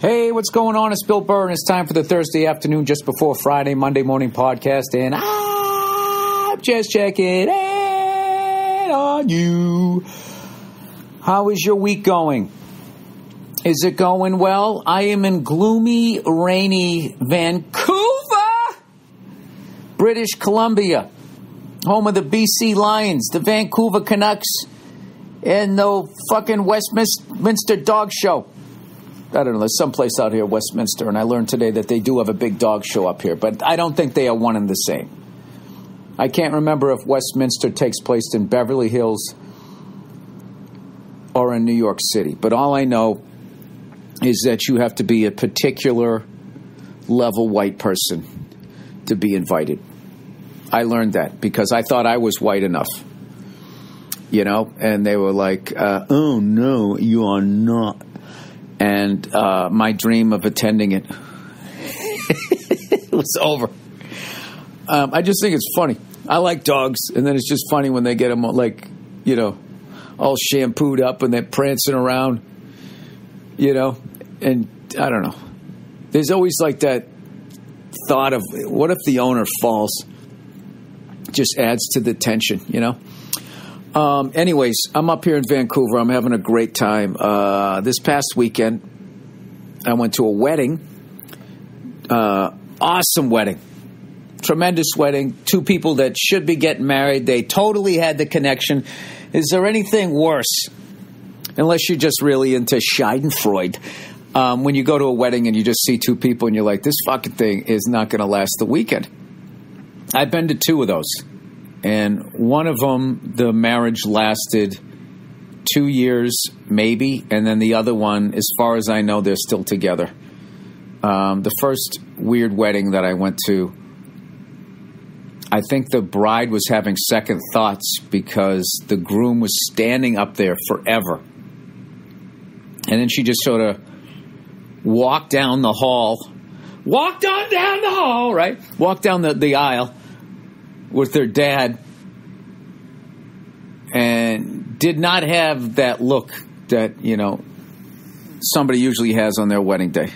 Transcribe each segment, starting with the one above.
Hey, what's going on? It's Bill Burr, and it's time for the Thursday afternoon, just before Friday, Monday morning podcast, and I'm just checking in on you. How is your week going? Is it going well? I am in gloomy, rainy Vancouver, British Columbia, home of the BC Lions, the Vancouver Canucks, and the fucking Westminster Dog Show. I don't know, there's someplace out here, Westminster, and I learned today that they do have a big dog show up here, but I don't think they are one and the same. I can't remember if Westminster takes place in Beverly Hills or in New York City, but all I know is that you have to be a particular level white person to be invited. I learned that because I thought I was white enough, you know, and they were like, oh no, you are not. And my dream of attending it was over. I just think it's funny. I like dogs, and then it's just funny when they get them, like, you know, all shampooed up and they're prancing around, you know. And I don't know. There's always like that thought of, what if the owner falls? Just adds to the tension, you know. Anyways, I'm up here in Vancouver. I'm having a great time. This past weekend, I went to a wedding. Awesome wedding. Tremendous wedding. Two people that should be getting married. They totally had the connection. Is there anything worse? Unless you're just really into Schadenfreude. When you go to a wedding and you just see two people and you're like, this fucking thing is not going to last the weekend. I've been to two of those. And one of them, the marriage lasted 2 years, maybe. And then the other one, as far as I know, they're still together. The first weird wedding that I went to, I think the bride was having second thoughts because the groom was standing up there forever. And then she just sort of walked down the hall. Walked on down the hall, right? Walked down the aisle with their dad, and did not have that look that, you know, somebody usually has on their wedding day.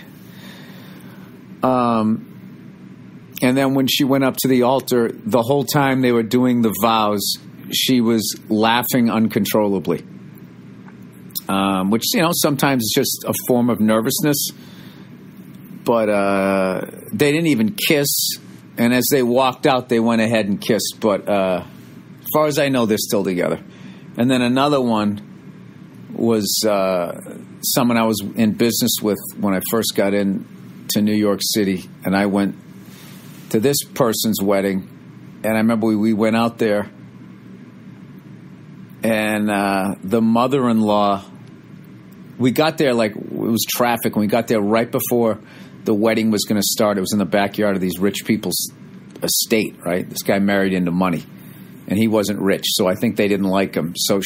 And then when she went up to the altar, the whole time they were doing the vows, she was laughing uncontrollably, which, you know, sometimes is just a form of nervousness. But they didn't even kiss. And as they walked out, they went ahead and kissed. But as far as I know, they're still together. And then another one was someone I was in business with when I first got into New York City. And I went to this person's wedding. And I remember we went out there. And the mother-in-law, we got there like it was traffic. And we got there right before the wedding was going to start. It was in the backyard of these rich people's estate, right? This guy married into money, and he wasn't rich, so I think they didn't like him. So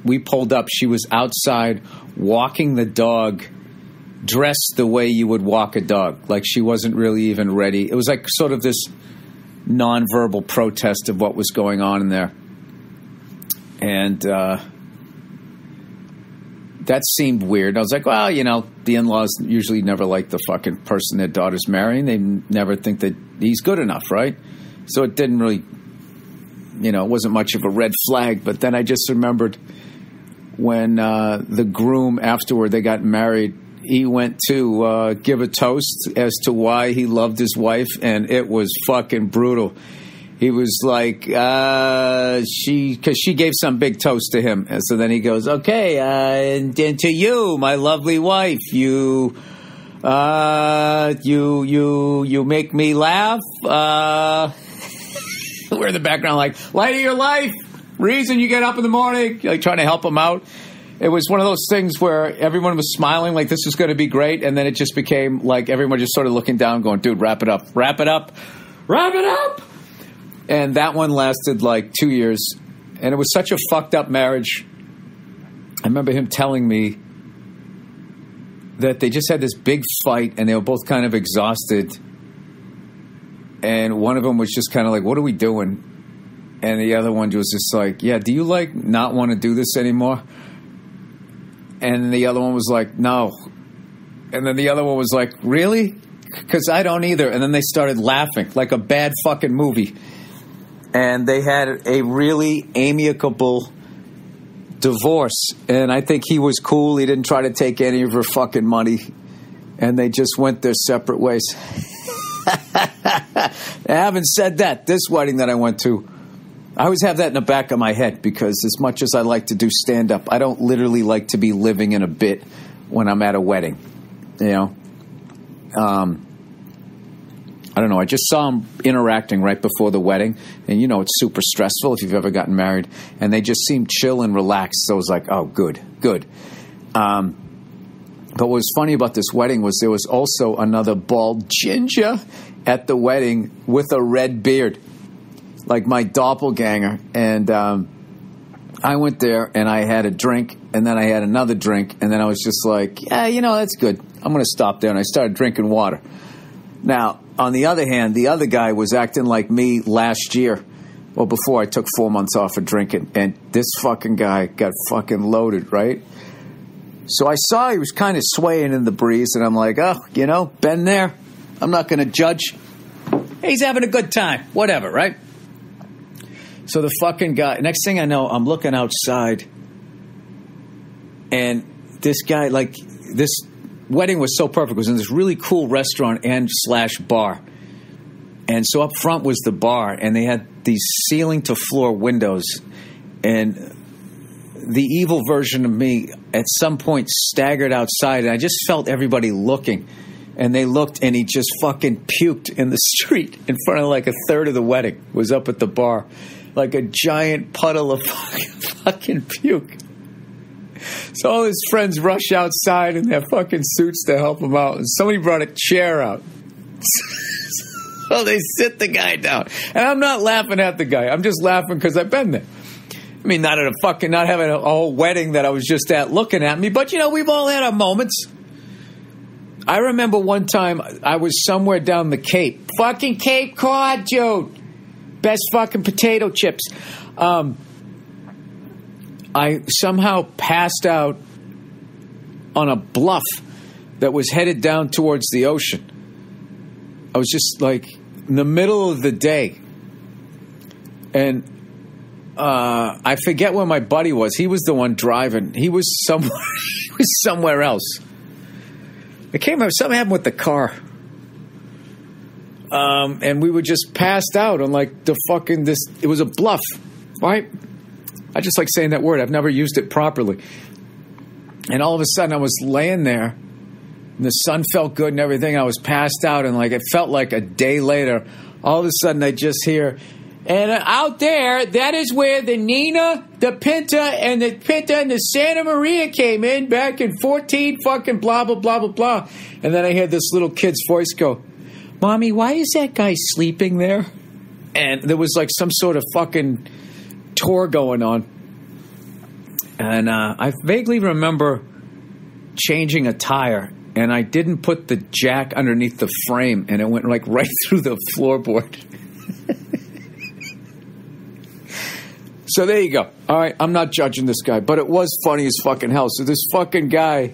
we pulled up. She was outside walking the dog, dressed the way you would walk a dog. Like she wasn't really even ready. It was like sort of this nonverbal protest of what was going on in there. And that seemed weird. I was like, well, you know, the in-laws usually never like the fucking person their daughter's marrying. They never think that he's good enough, right? So it didn't really, you know, it wasn't much of a red flag. But then I just remembered when the groom, afterward, they got married, he went to give a toast as to why he loved his wife, and it was fucking brutal. He was like, because she gave some big toast to him. And so then he goes, okay, and to you, my lovely wife, you make me laugh. We're in the background like, light of your life, reason you get up in the morning, like trying to help him out. It was one of those things where everyone was smiling like this was going to be great. And then it just became like everyone just sort of looking down going, dude, wrap it up, wrap it up, wrap it up. And that one lasted like 2 years. And it was such a fucked up marriage. I remember him telling me that they just had this big fight and they were both kind of exhausted. And one of them was just kind of like, what are we doing? And the other one was just like, yeah, do you like not want to do this anymore? And the other one was like, no. And then the other one was like, really? Because I don't either. And then they started laughing like a bad fucking movie. And they had a really amicable divorce. And I think he was cool. He didn't try to take any of her fucking money. And they just went their separate ways. Having said that, this wedding that I went to, I always have that in the back of my head because as much as I like to do stand-up, I don't literally like to be living in a bit when I'm at a wedding. You know? I don't know. I just saw them interacting right before the wedding. And, you know, it's super stressful if you've ever gotten married. And they just seemed chill and relaxed. So I was like, oh, good. But what was funny about this wedding was there was also another bald ginger at the wedding with a red beard, like my doppelganger. And I went there and I had a drink and then I had another drink. And then I was just like, yeah, you know, that's good. I'm going to stop there. And I started drinking water. Now, on the other hand, the other guy was acting like me last year. Well, before I took 4 months off of drinking. And this fucking guy got fucking loaded, right? So I saw he was kind of swaying in the breeze, and I'm like, oh, you know, been there. I'm not going to judge. He's having a good time. Whatever, right? So the fucking guy, next thing I know, I'm looking outside, and this guy, like, this wedding was so perfect. It was in this really cool restaurant and / bar. And so up front was the bar, and they had these ceiling-to-floor windows, and the evil version of me at some point staggered outside, and I just felt everybody looking. And they looked, and he just fucking puked in the street in front of like a third of the wedding. Was up at the bar. Like a giant puddle of fucking puke. So all his friends rush outside in their fucking suits to help him out. And somebody brought a chair out. So they sit the guy down. And I'm not laughing at the guy. I'm just laughing because I've been there. I mean, not having a whole wedding that I was just at looking at me, but, you know, we've all had our moments. I remember one time I was somewhere down the Cape. Fucking Cape Cod, dude. Best fucking potato chips. I somehow passed out on a bluff that was headed down towards the ocean. I was just like in the middle of the day. And I forget where my buddy was. He was the one driving. He was somewhere else. Something happened with the car. And we were just passed out on like the fucking it was a bluff, right? I just like saying that word. I've never used it properly. And all of a sudden I was laying there and the sun felt good and everything. I was passed out and like it felt like a day later. All of a sudden I just hear, and out there, that is where the Nina, the Pinta, and the Santa Maria came in back in 14 fucking blah, blah, blah, blah, blah. And then I heard this little kid's voice go, Mommy, why is that guy sleeping there? And there was like some sort of fucking tour going on. And I vaguely remember changing a tire, and I didn't put the jack underneath the frame, and it went like right through the floorboard. So there you go. All right, I'm not judging this guy, but it was funny as fucking hell. So this fucking guy,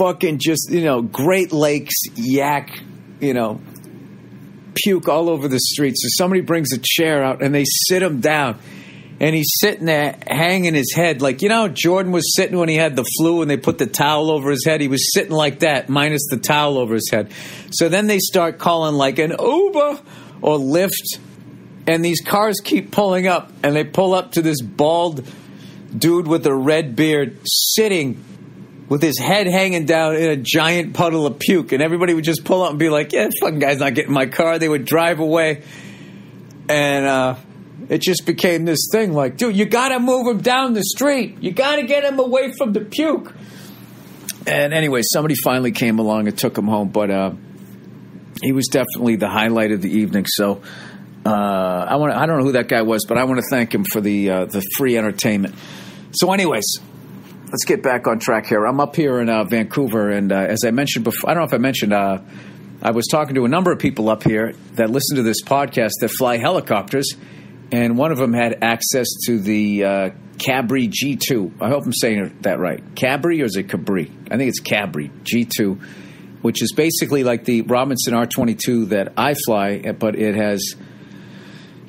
fucking just, you know, Great Lakes yak, you know, puke all over the street. So somebody brings a chair out and they sit him down, and he's sitting there hanging his head. Like, you know how Jordan was sitting when he had the flu and they put the towel over his head? He was sitting like that, minus the towel over his head. So then they start calling like an Uber or Lyft. And these cars keep pulling up, and they pull up to this bald dude with a red beard sitting with his head hanging down in a giant puddle of puke. And everybody would just pull up and be like, yeah, fucking guy's not getting in my car. They would drive away. And it just became this thing like, dude, you got to move him down the street. You got to get him away from the puke. And anyway, somebody finally came along and took him home. But he was definitely the highlight of the evening. So I don't know who that guy was, but I want to thank him for the free entertainment. So anyways, let's get back on track here. I'm up here in Vancouver, and as I mentioned before, I don't know if I mentioned, I was talking to a number of people up here that listen to this podcast that fly helicopters, and one of them had access to the Cabri G2. I hope I'm saying that right. Cabri, or is it Cabri? I think it's Cabri G2, which is basically like the Robinson R22 that I fly, but it has,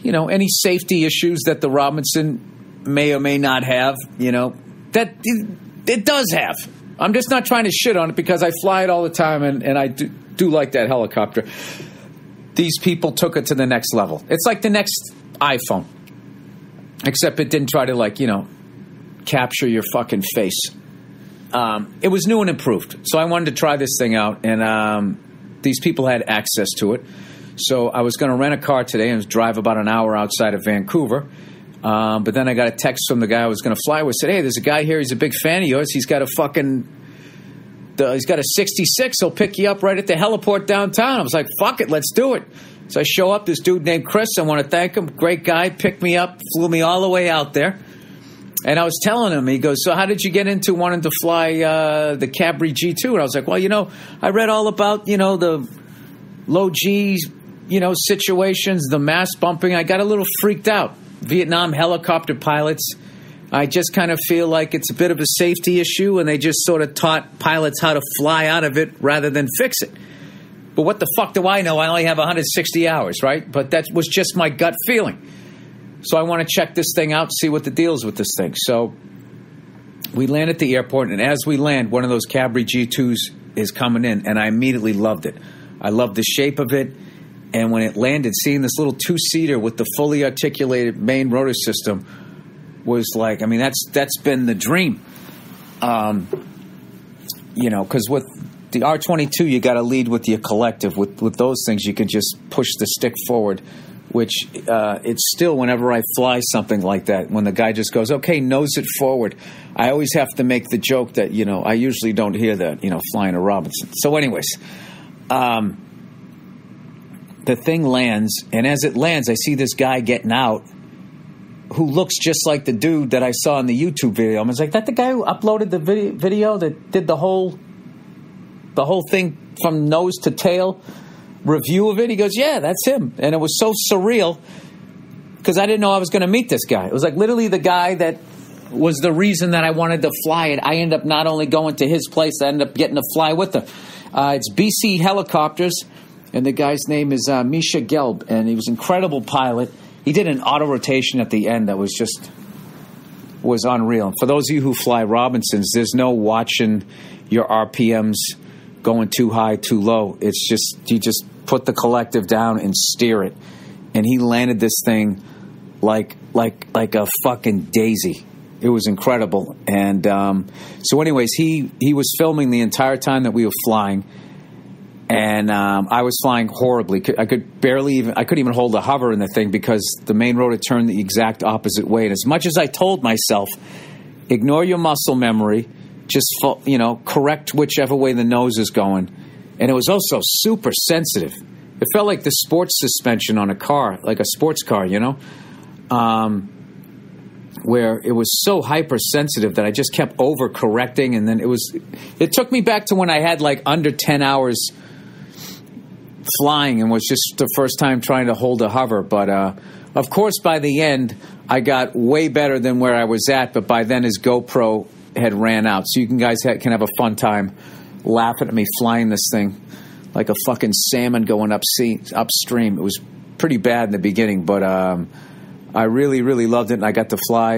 any safety issues that the Robinson may or may not have, that it does have. I'm just not trying to shit on it because I fly it all the time, and I do like that helicopter. These people took it to the next level. It's like the next iPhone, except it didn't try to, capture your fucking face. It was new and improved. So I wanted to try this thing out, and these people had access to it. So I was going to rent a car today and drive about an hour outside of Vancouver. But then I got a text from the guy I was going to fly with. Said, hey, there's a guy here. He's a big fan of yours. He's got a 66. He'll pick you up right at the heliport downtown. I was like, fuck it, let's do it. So I show up. This dude named Chris, I want to thank him. Great guy. Picked me up, flew me all the way out there. And I was telling him, he goes, so how did you get into wanting to fly the Cabri G2? And I was like, well, I read all about, the low G, situations, the mass bumping. I got a little freaked out. Vietnam helicopter pilots, I just kind of feel like it's a bit of a safety issue, and they just sort of taught pilots how to fly out of it rather than fix it. But what the fuck do I know? I only have 160 hours, right? But that was just my gut feeling. So I want to check this thing out, see what the deal is with this thing. So we land at the airport, and as we land, one of those Cabri G2s is coming in, and I immediately loved it. I loved the shape of it. And when it landed, seeing this little two-seater with the fully articulated main rotor system was like, that's been the dream. Because with the R22, you got to lead with your collective. With those things, you can just push the stick forward, which it's still, whenever I fly something like that, when the guy just goes, okay, nose it forward, I always have to make the joke that, I usually don't hear that, flying a Robinson. So anyways, the thing lands, and as it lands, I see this guy getting out who looks just like the dude that I saw in the YouTube video. I was like, that the guy who uploaded the video that did the whole thing from nose to tail review of it? He goes, yeah, that's him. And it was so surreal because I didn't know I was going to meet this guy. It was like literally the guy that was the reason that I wanted to fly it. I ended up not only going to his place, I ended up getting to fly with him. It's BC Helicopters. And the guy's name is Misha Gelb, and he was an incredible pilot. He did an auto rotation at the end that was unreal. For those of you who fly Robinsons, there's no watching your RPMs going too high, too low. It's just, you just put the collective down and steer it. And he landed this thing like a fucking daisy. It was incredible. And so anyways, he was filming the entire time that we were flying. And I was flying horribly. I couldn't even hold a hover in the thing because the main rotor turned the exact opposite way. And as much as I told myself, ignore your muscle memory, just correct whichever way the nose is going. And it was also super sensitive. It felt like the sports suspension on a car, like a sports car, where it was so hypersensitive that I just kept overcorrecting. And then it took me back to when I had like under 10 hours flying and was just the first time trying to hold a hover. But of course, by the end, I got way better than where I was at. But by then, his GoPro had ran out. So you guys can have a fun time laughing at me flying this thing like a fucking salmon going upstream. It was pretty bad in the beginning, but I really, really loved it. And I got to fly.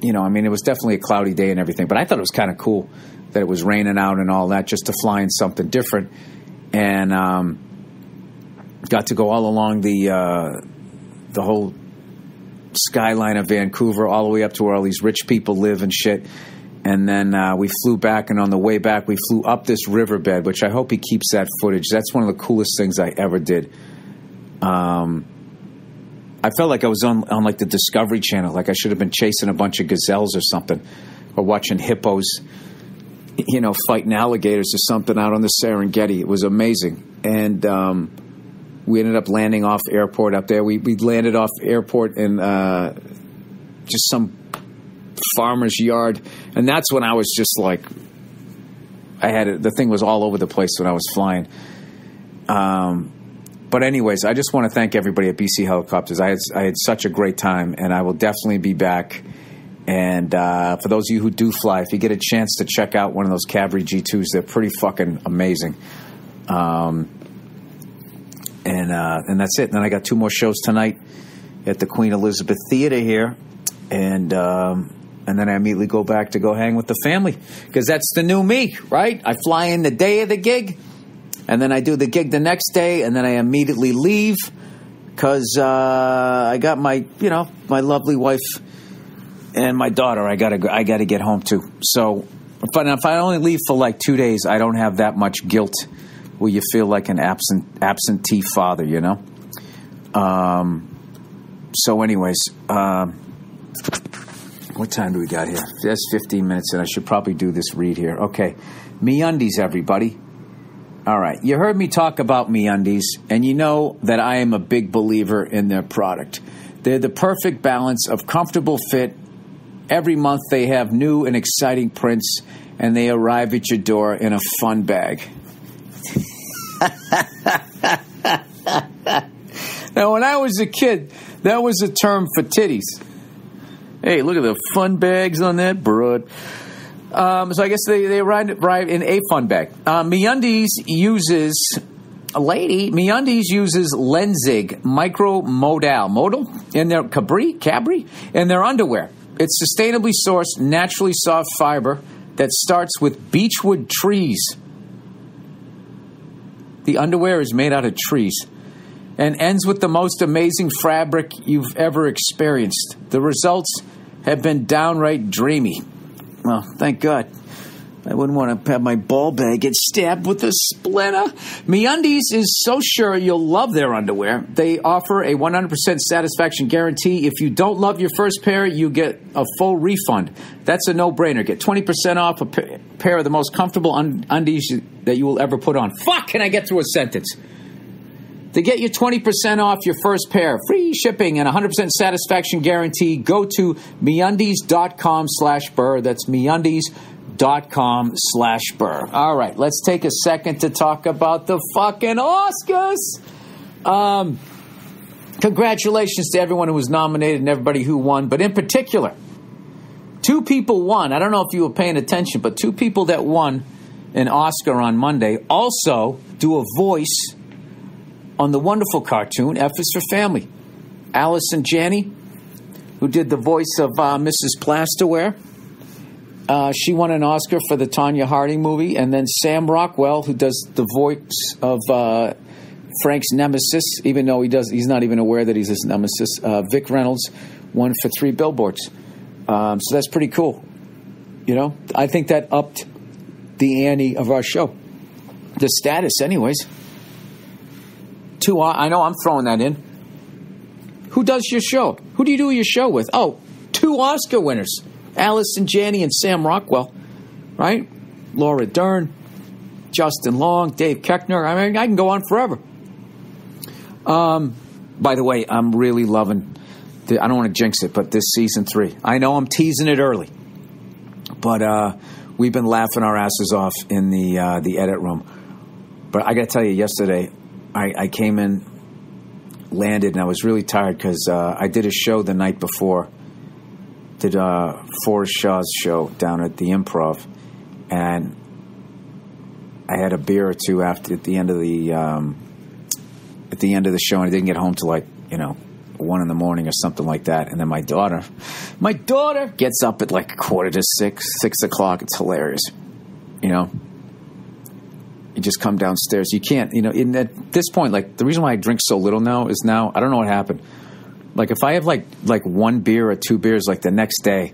It was definitely a cloudy day and everything. But I thought it was kind of cool that it was raining out and all that, just to fly in something different. And got to go all along the whole skyline of Vancouver, all the way up to where all these rich people live and shit. And then we flew back, and on the way back, we flew up this riverbed, which I hope he keeps that footage. That's one of the coolest things I ever did. I felt like I was on like the Discovery Channel, like I should have been chasing a bunch of gazelles or something, or watching hippos, fighting alligators or something out on the Serengeti. It was amazing. And we ended up landing off airport up there. We landed off airport in just some farmer's yard. And that's when I was just like, the thing was all over the place when I was flying. But anyways, I just want to thank everybody at BC Helicopters. I had such a great time, and I will definitely be back. And for those of you who do fly, if you get a chance to check out one of those Cavalry G2s, they're pretty fucking amazing. And that's it. And then I got 2 more shows tonight at the Queen Elizabeth Theater here, and then I immediately go back to go hang with the family, because that's the new me, right? I fly in the day of the gig, and then I do the gig the next day, and then I immediately leave because I got my lovely wife and my daughter. I gotta get home too. So, if I only leave for like 2 days, I don't have that much guilt where you feel like an absentee father, you know. So, anyways, what time do we got here? That's 15 minutes, and I should probably do this read here. Okay, MeUndies, everybody. All right, you heard me talk about MeUndies, and you know that I am a big believer in their product. They're the perfect balance of comfortable fit. Every month they have new and exciting prints, and they arrive at your door in a fun bag. Now, when I was a kid, that was a term for titties. Hey, look at the fun bags on that broad. So I guess they arrive in a fun bag. MeUndies uses Lenzig modal in their Cabri in their underwear. It's sustainably sourced, naturally soft fiber that starts with beechwood trees. The underwear is made out of trees and ends with the most amazing fabric you've ever experienced. The results have been downright dreamy. Well, thank God. I wouldn't want to have my ball bag get stabbed with a splinter. MeUndies is so sure you'll love their underwear. They offer a 100% satisfaction guarantee. If you don't love your first pair, you get a full refund. That's a no-brainer. Get 20% off a pair of the most comfortable undies that you will ever put on. Fuck, can I get through a sentence? To get your 20% off your first pair, free shipping, and 100% satisfaction guarantee, go to MeUndies.com/Burr. That's MeUndies.com/Burr. All right, let's take a second to talk about the fucking Oscars. Congratulations to everyone who was nominated and everybody who won, but in particular, 2 people won. I don't know if you were paying attention, but 2 people that won an Oscar on Monday also do a voice on the wonderful cartoon F is for Family. Allison Janney, who did the voice of Mrs. Plasterware, she won an Oscar for the Tonya Harding movie. And then Sam Rockwell, who does the voice of Frank's nemesis, even though he's not even aware that he's his nemesis, Vic Reynolds, won for 3 billboards. So that's pretty cool. You know, I think that upped the ante of our show. The status, anyways. I know I'm throwing that in. Who does your show? Who do you do your show with? Oh, 2 Oscar winners. Allison Janney and Sam Rockwell, right? Laura Dern, Justin Long, Dave Koechner. I mean, I can go on forever. By the way, I'm really loving I don't want to jinx it, but this season 3. I know I'm teasing it early, but we've been laughing our asses off in the edit room. But I got to tell you, yesterday, I came in, landed, and I was really tired because I did a show the night before. Did Forrest Shaw's show down at the Improv, and I had a beer or 2 at the end of the show, and I didn't get home till 1 in the morning or something like that. And then my daughter gets up at 5:45, 6 o'clock. It's hilarious, you know. You just come downstairs. You can't, at this point, the reason why I drink so little now is I don't know what happened. If I have like 1 beer or 2 beers, the next day,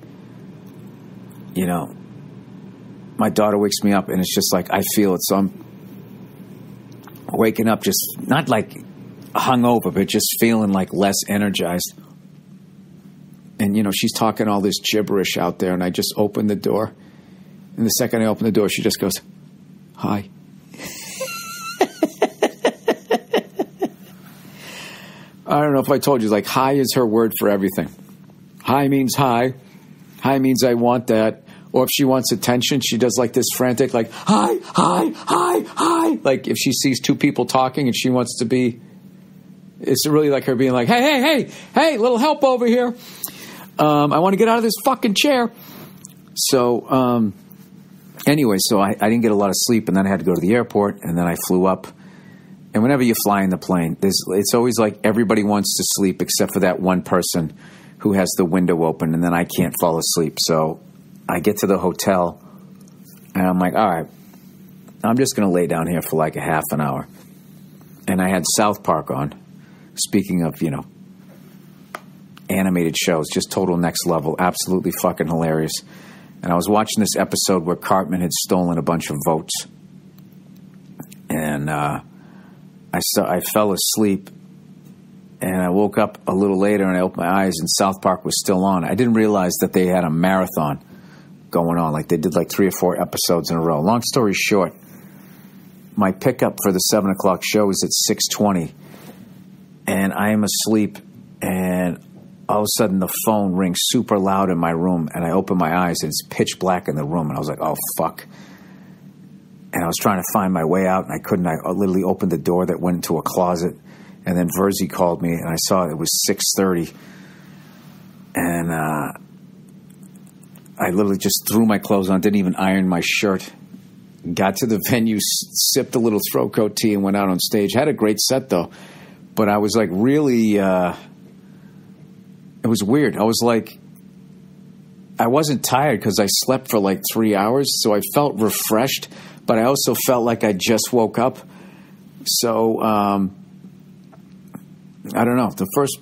my daughter wakes me up and it's just I feel it. So I'm waking up just not hungover, but just feeling less energized. And, she's talking all this gibberish out there, and I just open the door. And the second I open the door, she just goes, "Hi." I don't know if I told you, hi is her word for everything. Hi means hi. Hi means I want that. Or if she wants attention, she does this frantic, hi, hi, hi, hi. If she sees 2 people talking and she wants to be It's really like her being like, hey, little help over here. I want to get out of this fucking chair. So, anyway, so I didn't get a lot of sleep, and then I had to go to the airport, and then I flew up. And whenever you fly in the plane, it's always like everybody wants to sleep except for that one person who has the window open, and then I can't fall asleep. So I get to the hotel, and I'm like, all right, I'm just going to lay down here for like a half an hour. And I had South Park on. Speaking of, animated shows, just total next level, absolutely fucking hilarious. And I was watching this episode where Cartman had stolen a bunch of votes. And I fell asleep, and I woke up a little later, and I opened my eyes, and South Park was still on. I didn't realize that they had a marathon going on. Like, they did like 3 or 4 episodes in a row. Long story short, my pickup for the 7 o'clock show is at 6:20. And I am asleep, and all of a sudden the phone rings super loud in my room, and I open my eyes, and it's pitch black in the room, and I was like, oh, fuck. And I was trying to find my way out, and I couldn't. I literally opened the door that went into a closet, and then Verzi called me, and I saw it was 6:30. And I literally just threw my clothes on, didn't even iron my shirt, got to the venue, sipped a little throat coat tea, and went out on stage. Had a great set, though. But I was like really, it was weird. I was like, I wasn't tired because I slept for like 3 hours. So I felt refreshed, but I also felt like I just woke up. So, I don't know. The first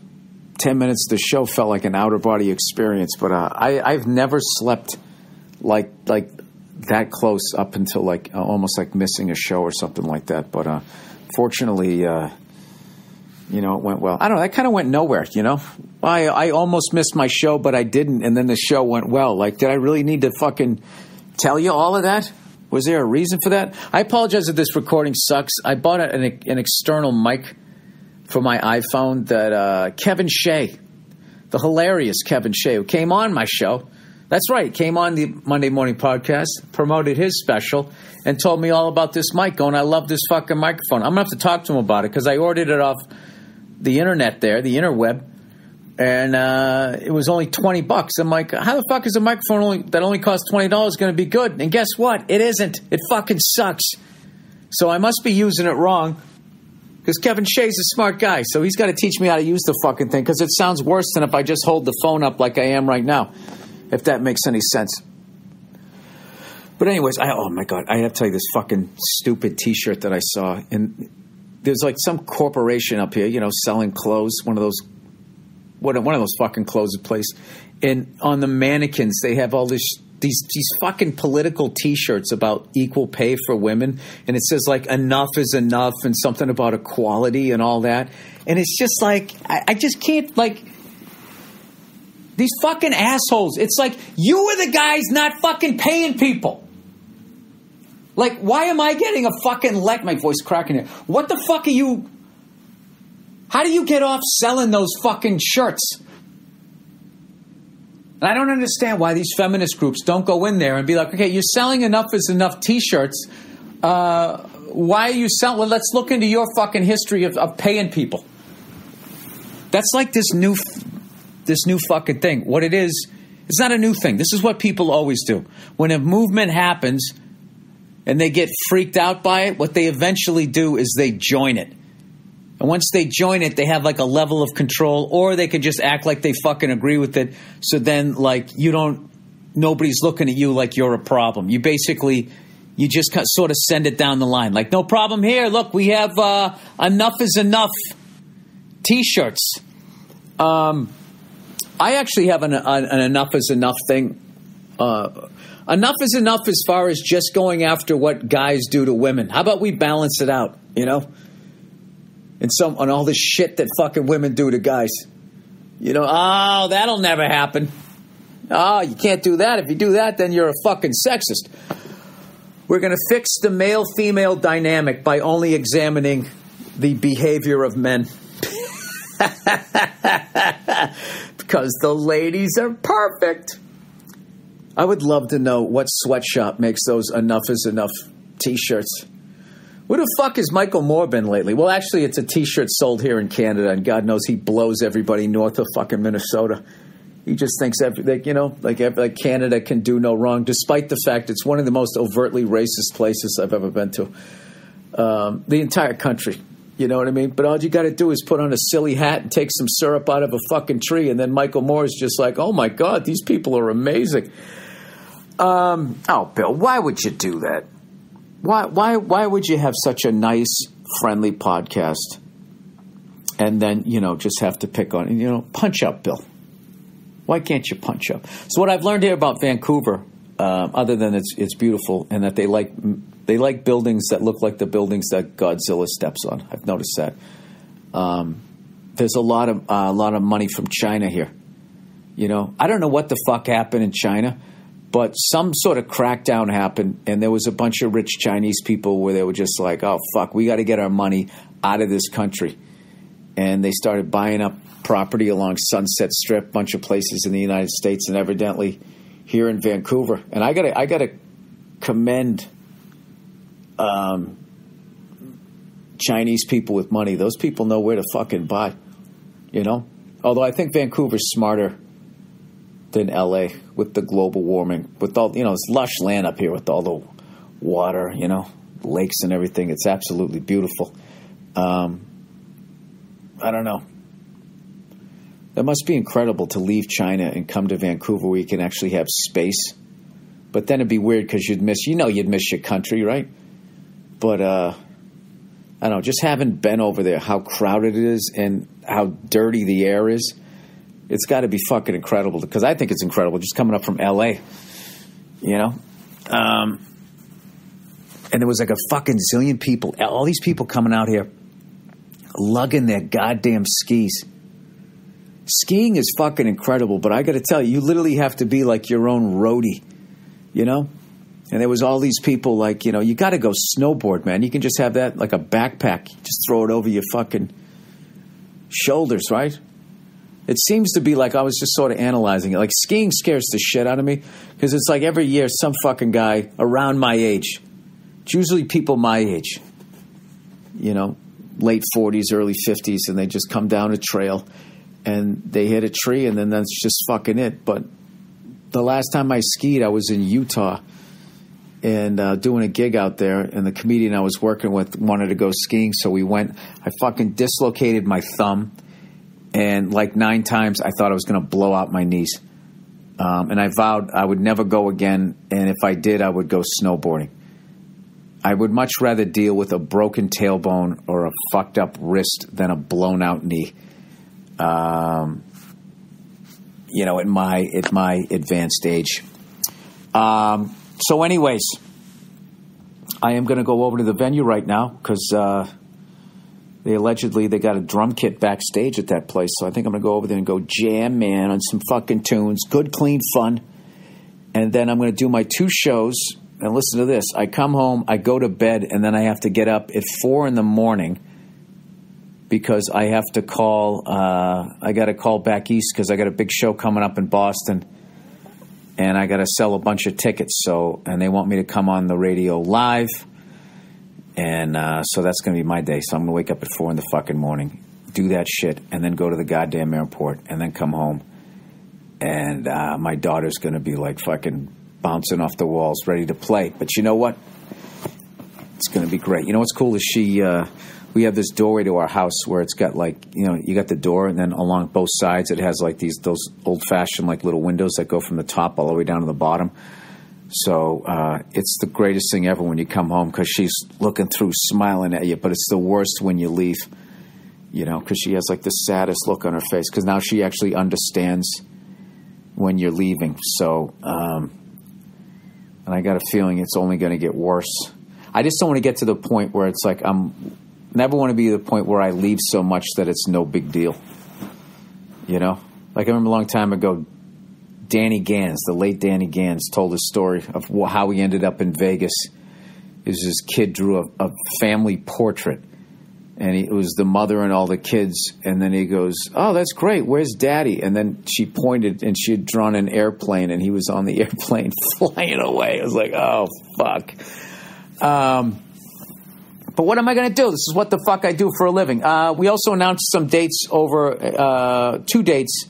10 minutes of the show felt like an outer body experience, but I've never slept like that close up until like almost like missing a show or something like that. But fortunately, it went well. I don't know. That kind of went nowhere, I almost missed my show, but I didn't. And then the show went well. Like, did I really need to fucking tell you all of that? Was there a reason for that? I apologize if this recording sucks. I bought an external mic for my iPhone that Kevin Shea, the hilarious Kevin Shea, who came on my show. That's right. Came on the Monday Morning Podcast, promoted his special, and told me all about this mic, going, I love this fucking microphone. I'm going to have to talk to him about it because I ordered it off the internet there, the interweb, and it was only $20. I'm like, how the fuck is a microphone that only costs $20 going to be good? And guess what? It isn't. It fucking sucks. So I must be using it wrong because Kevin Shea's a smart guy, so he's got to teach me how to use the fucking thing because it sounds worse than if I just hold the phone up like I am right now, if that makes any sense. But anyways, oh my God, I have to tell you this fucking stupid T-shirt that I saw. And there's like some corporation up here, selling clothes, one of those fucking clothes place. And on the mannequins, they have all these fucking political T-shirts about equal pay for women. And it says like enough is enough and something about equality and all that. And it's just like, I just can't, like, these fucking assholes. It's like, you are the guys not fucking paying people. Like, why am I getting a fucking my voice cracking here. What the fuck are you? How do you get off selling those fucking shirts? And I don't understand why these feminist groups don't go in there and be like, okay, you're selling enough is enough T-shirts. Why are you selling? Well, let's look into your fucking history of paying people. That's like this new fucking thing. What it is, it's not a new thing. This is what people always do. When a movement happens and they get freaked out by it, what they eventually do is they join it. And once they join it, they have like a level of control, or they could just act like they fucking agree with it. So then, like, nobody's looking at you like you're a problem. You just sort of send it down the line. Like, no problem here. Look, we have enough is enough T-shirts. I actually have an enough is enough thing. Enough is enough as far as just going after what guys do to women. How about we balance it out, And on all the shit that fucking women do to guys. Oh, that'll never happen. Oh, you can't do that. If you do that, then you're a fucking sexist. We're going to fix the male-female dynamic by only examining the behavior of men. Because the ladies are perfect. I would love to know what sweatshop makes those enough is enough T-shirts. Where the fuck has Michael Moore been lately? Well, actually, it's a T-shirt sold here in Canada, and God knows he blows everybody north of fucking Minnesota. He just thinks like Canada can do no wrong, despite the fact it's one of the most overtly racist places I've ever been to. The entire country, you know what I mean? But all you got to do is put on a silly hat and take some syrup out of a fucking tree, and then Michael Moore is just like, oh my God, these people are amazing. Bill, why would you do that? Why would you have such a nice, friendly podcast and then, just have to pick on, punch up, Bill? Why can't you punch up? So what I've learned here about Vancouver, other than it's beautiful and that they like buildings that look like the buildings that Godzilla steps on. I've noticed that. There's a lot of money from China here. I don't know what the fuck happened in China, but some sort of crackdown happened, and there was a bunch of rich Chinese people where they were just like, oh, fuck, we got to get our money out of this country. And they started buying up property along Sunset Strip, bunch of places in the United States, and evidently here in Vancouver. And I gotta commend Chinese people with money. Those people know where to fucking buy, Although I think Vancouver's smarter than L.A. with the global warming, with all, it's lush land up here with all the water, lakes and everything. It's absolutely beautiful. I don't know. It must be incredible to leave China and come to Vancouver where you can actually have space. But then it'd be weird because you'd miss your country, right? But, I don't know, just having been over there, how crowded it is and how dirty the air is, it's got to be fucking incredible, because I think it's incredible just coming up from L.A., and there was like a fucking zillion people, all these people coming out here lugging their goddamn skis. Skiing is fucking incredible, but I got to tell you, you literally have to be like your own roadie, And there was all these people like, you got to go snowboard, man. You can just have that like a backpack. Just throw it over your fucking shoulders, right? It seems to be like, I was just sort of analyzing it. Like skiing scares the shit out of me because it's like every year some fucking guy around my age, it's usually people my age, late 40s, early 50s, and they just come down a trail and they hit a tree and then that's just fucking it. But the last time I skied, I was in Utah and doing a gig out there, and the comedian I was working with wanted to go skiing, so we went. I fucking dislocated my thumb, and like 9 times I thought I was going to blow out my knees. And I vowed I would never go again, and if I did, I would go snowboarding. I would much rather deal with a broken tailbone or a fucked up wrist than a blown out knee. At my advanced age. So anyways, I am going to go over to the venue right now because they got a drum kit backstage at that place. So I think I'm going to go over there and go jam, man, on some fucking tunes. Good, clean fun. And then I'm going to do my 2 shows. And listen to this. I come home, I go to bed, and then I have to get up at 4 a.m. because I have to call, I got to call back east because I got a big show coming up in Boston. And I got to sell a bunch of tickets, and they want me to come on the radio live, and so that's going to be my day. So I'm going to wake up at 4 in the fucking morning, do that shit, and then go to the goddamn airport, and then come home, and my daughter's going to be like fucking bouncing off the walls, ready to play. But you know what? It's going to be great. You know what's cool is we have this doorway to our house where it's got like, you got the door, and then along both sides it has like those old-fashioned like little windows that go from the top all the way down to the bottom. So it's the greatest thing ever when you come home because she's looking through smiling at you, but it's the worst when you leave, because she has like the saddest look on her face because now she actually understands when you're leaving. So, and I got a feeling it's only going to get worse. I just don't want to get to the point where it's like never want to be to the point where I leave so much that it's no big deal. Like I remember a long time ago, Danny Gans, the late Danny Gans, told a story of how he ended up in Vegas. His kid drew a family portrait, and it was the mother and all the kids. And then he goes, "Oh, that's great. Where's Daddy?" And then she pointed, and she had drawn an airplane, and he was on the airplane flying away. I was like, "Oh, fuck." But what am I going to do? This is what the fuck I do for a living. We also announced some dates over, 2 dates.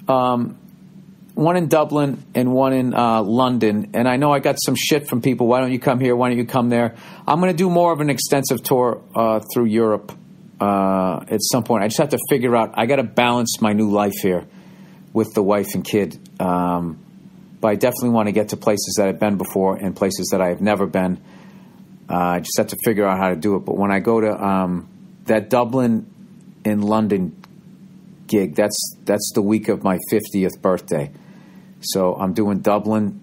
One in Dublin and one in London. And I know I got some shit from people. Why don't you come here? Why don't you come there? I'm going to do more of an extensive tour through Europe at some point. I just have to figure out. I got to balance my new life here with the wife and kid. But I definitely want to get to places that I've been before and places that I have never been. I just have to figure out how to do it. But when I go to that Dublin and London gig, that's the week of my 50th birthday. So I'm doing Dublin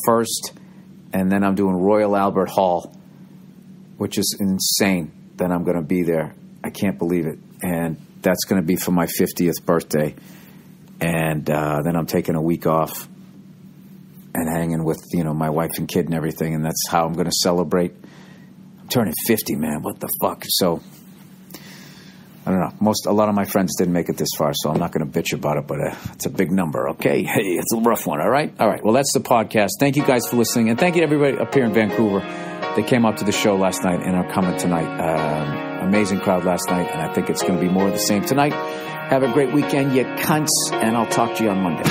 first, and then I'm doing Royal Albert Hall, which is insane that I'm going to be there. I can't believe it. And that's going to be for my 50th birthday. And then I'm taking a week off and hanging with, my wife and kid and everything. And that's how I'm going to celebrate. I'm turning 50, man. What the fuck? So I don't know. A lot of my friends didn't make it this far, so I'm not going to bitch about it, but it's a big number, okay? Hey, it's a rough one, all right? All right, well, that's the podcast. Thank you guys for listening, and thank you to everybody up here in Vancouver. They came out to the show last night and are coming tonight. Amazing crowd last night, and I think it's going to be more of the same tonight. Have a great weekend, you cunts, and I'll talk to you on Monday.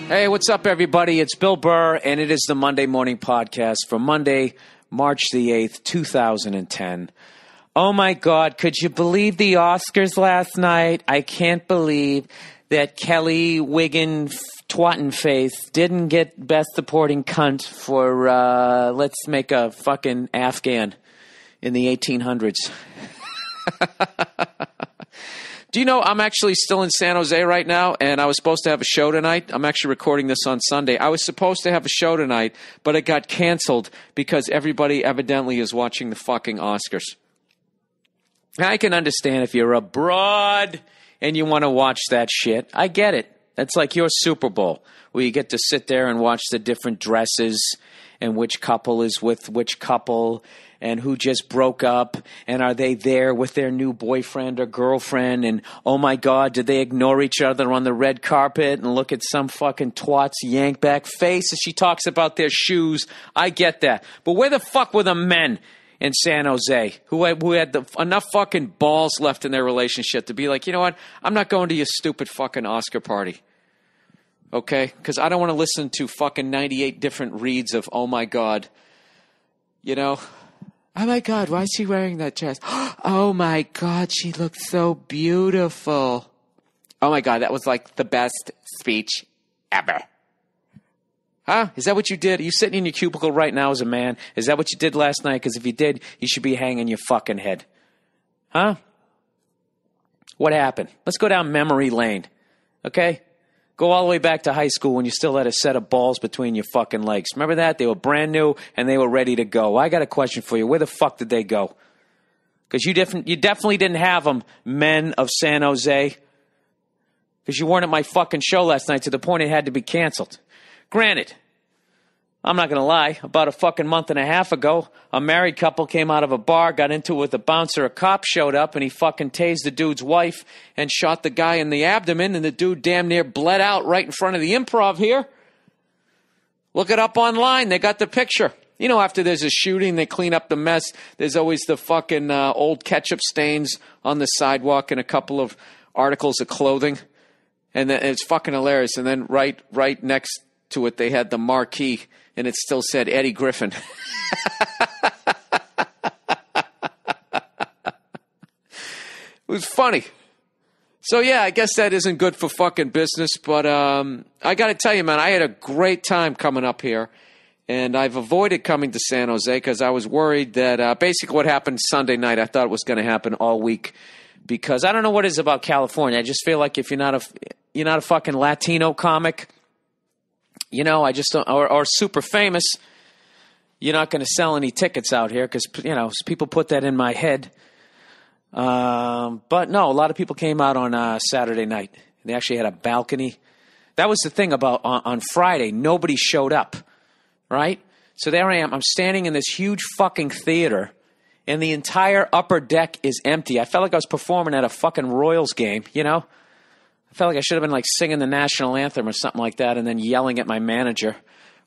Hey, what's up, everybody? It's Bill Burr, and it is the Monday Morning Podcast for Monday, March the 8th, 2010. Oh, my God, could you believe the Oscars last night? I can't believe that Kelly Wiggin Twattenface didn't get Best Supporting Cunt for Let's Make a Fucking Afghan in the 1800s. Do you know I'm actually still in San Jose right now, and I was supposed to have a show tonight. I'm actually recording this on Sunday. I was supposed to have a show tonight, but it got canceled because everybody evidently is watching the fucking Oscars. I can understand if you're abroad and you want to watch that shit. I get it. That's like your Super Bowl, where you get to sit there and watch the different dresses and which couple is with which couple and who just broke up, and are they there with their new boyfriend or girlfriend, and oh my God, did they ignore each other on the red carpet and look at some fucking twat's yank back face as she talks about their shoes. I get that. But where the fuck were the men in San Jose who had enough fucking balls left in their relationship to be like, you know what, I'm not going to your stupid fucking Oscar party. Okay? Because I don't want to listen to fucking 98 different reads of, oh my God, oh my God, why is she wearing that dress? Oh my God, she looks so beautiful. Oh my God, that was like the best speech ever. Huh? Is that what you did? Are you sitting in your cubicle right now as a man? Is that what you did last night? Because if you did, you should be hanging your fucking head. Huh? What happened? Let's go down memory lane. Okay? Go all the way back to high school when you still had a set of balls between your fucking legs. Remember that? They were brand new and they were ready to go. I got a question for you. Where the fuck did they go? Because you definitely didn't have them, men of San Jose. Because you weren't at my fucking show last night to the point it had to be canceled. Granted, I'm not going to lie, about a fucking month and a half ago, a married couple came out of a bar, got into it with a bouncer, a cop showed up, and he fucking tased the dude's wife and shot the guy in the abdomen, and the dude damn near bled out right in front of the Improv here. Look it up online. They got the picture. You know, after there's a shooting, they clean up the mess. There's always the fucking old ketchup stains on the sidewalk and a couple of articles of clothing. And then it's fucking hilarious. And then right next to it, they had the marquee, and it still said Eddie Griffin. It was funny. So, yeah, I guess that isn't good for fucking business, but I got to tell you, man, I had a great time coming up here, and I've avoided coming to San Jose because I was worried that basically what happened Sunday night, I thought it was going to happen all week because I don't know what it is about California. I just feel like if you're not a fucking Latino comic, you know, I just don't, or super famous, you're not going to sell any tickets out here because, you know, people put that in my head. But no, a lot of people came out on Saturday night. They actually had a balcony. That was the thing about on Friday. Nobody showed up, right? So there I am. I'm standing in this huge fucking theater, and the entire upper deck is empty. I felt like I was performing at a fucking Royals game, you know? I felt like I should have been like singing the national anthem or something like that and then yelling at my manager,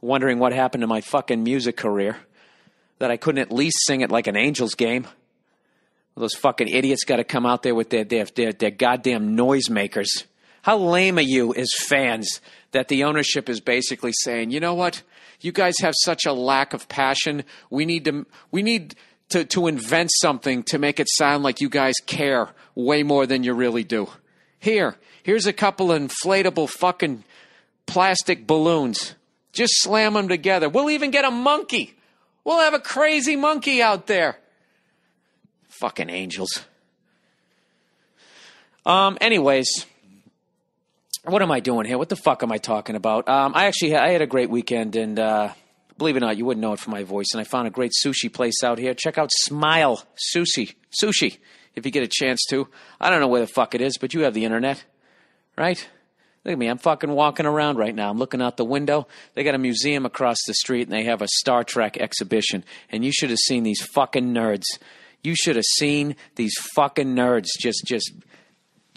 wondering what happened to my fucking music career, that I couldn't at least sing it like an Angels game. Those fucking idiots got to come out there with their goddamn noisemakers. How lame are you as fans that the ownership is basically saying, you know what? You guys have such a lack of passion. We need to invent something to make it sound like you guys care way more than you really do. Here's a couple of inflatable fucking plastic balloons. Just slam them together. We'll even get a monkey. We'll have a crazy monkey out there. Fucking Angels. Anyways, what am I doing here? What the fuck am I talking about? I had a great weekend, and believe it or not, you wouldn't know it from my voice. And I found a great sushi place out here. Check out Smile Sushi, if you get a chance to. I don't know where the fuck it is, but you have the internet, right? Look at me. I'm fucking walking around right now. I'm looking out the window. They got a museum across the street, and they have a Star Trek exhibition. And you should have seen these fucking nerds. You should have seen these fucking nerds just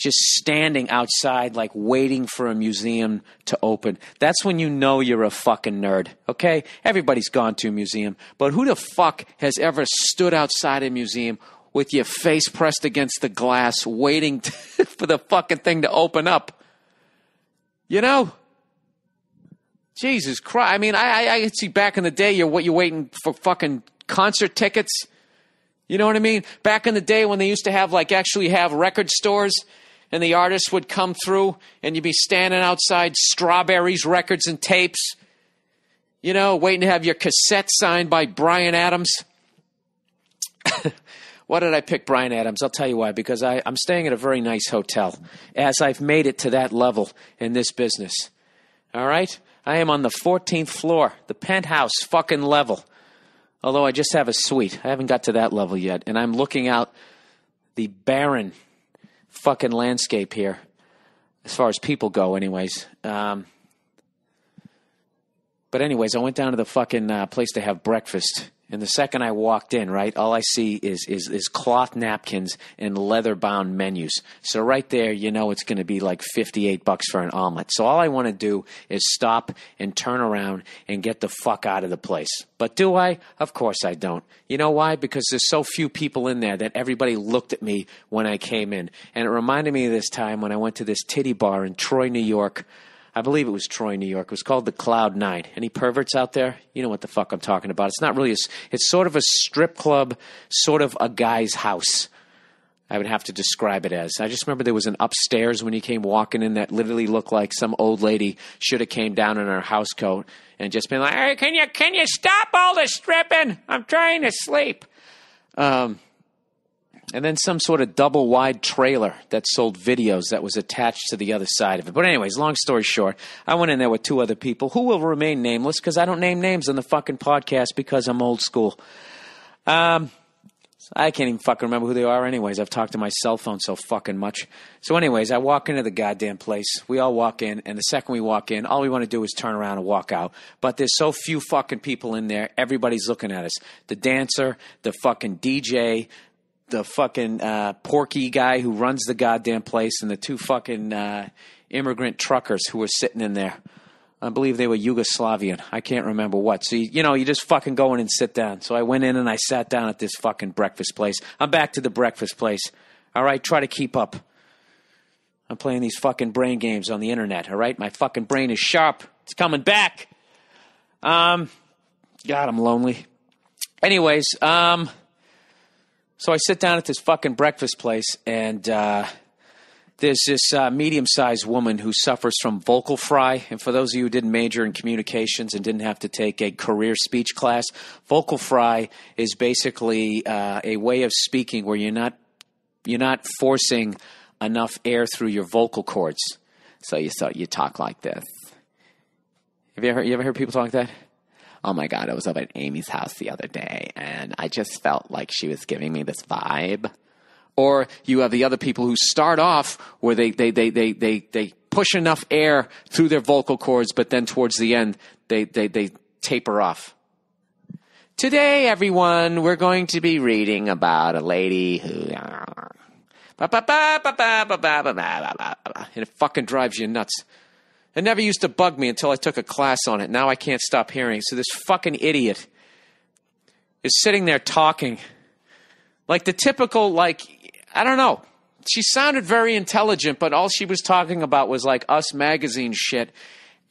standing outside like waiting for a museum to open. That's when you know you're a fucking nerd, okay? Everybody's gone to a museum. But who the fuck has ever stood outside a museum with your face pressed against the glass waiting for the fucking thing to open up? You know? Jesus Christ. I mean, I see back in the day you're waiting for fucking concert tickets. You know what I mean? Back in the day when they used to actually have record stores and the artists would come through and you'd be standing outside Strawberries records and tapes, you know, waiting to have your cassette signed by Bryan Adams. Why did I pick Bryan Adams? I'll tell you why. Because I'm staying at a very nice hotel, as I've made it to that level in this business. All right? I am on the 14th floor, the penthouse fucking level. Although I just have a suite. I haven't got to that level yet. And I'm looking out the barren fucking landscape here, as far as people go anyways. But anyways, I went down to the fucking place to have breakfast. And the second I walked in, right, all I see is cloth napkins and leather-bound menus. So right there, you know it's going to be like $58 for an omelet. So all I want to do is stop and turn around and get the fuck out of the place. But do I? Of course I don't. You know why? Because there's so few people in there that everybody looked at me when I came in. And it reminded me of this time when I went to this titty bar in Troy, New York. I believe it was Troy, New York. It was called the Cloud 9. Any perverts out there? You know what the fuck I'm talking about. It's not really it's sort of a strip club, sort of a guy's house. I would have to describe it as. I just remember there was an upstairs when you came walking in that literally looked like some old lady should have came down in her house coat and just been like, "Hey, can you stop all the stripping? I'm trying to sleep." And then some sort of double-wide trailer that sold videos that was attached to the other side of it. But anyways, long story short, I went in there with two other people who will remain nameless because I don't name names on the fucking podcast because I'm old school. I can't even fucking remember who they are anyways. I've talked to my cell phone so fucking much. So anyways, I walk into the goddamn place. We all walk in, and the second we walk in, all we want to do is turn around and walk out. But there's so few fucking people in there, everybody's looking at us. The dancer, the fucking DJ, the fucking porky guy who runs the goddamn place, and the two fucking immigrant truckers who were sitting in there. I believe they were Yugoslavian. I can't remember what. So, you just fucking go in and sit down. So I went in and I sat down at this fucking breakfast place. I'm back to the breakfast place. All right, try to keep up. I'm playing these fucking brain games on the internet, all right? My fucking brain is sharp. It's coming back. God, I'm lonely. Anyways, so I sit down at this fucking breakfast place, and There's this medium-sized woman who suffers from vocal fry. And for those of you who didn't major in communications and didn't have to take a career speech class, vocal fry is basically a way of speaking where you're not forcing enough air through your vocal cords. So you talk like this. You ever heard people talk like that? Oh my God, I was up at Amy's house the other day and I just felt like she was giving me this vibe. Or you have the other people who start off where they push enough air through their vocal cords, but then towards the end, they taper off. Today, everyone, we're going to be reading about a lady who... And it fucking drives you nuts. It never used to bug me until I took a class on it. Now I can't stop hearing it. So this fucking idiot is sitting there talking like the typical, I don't know. She sounded very intelligent, but all she was talking about was like Us Magazine shit.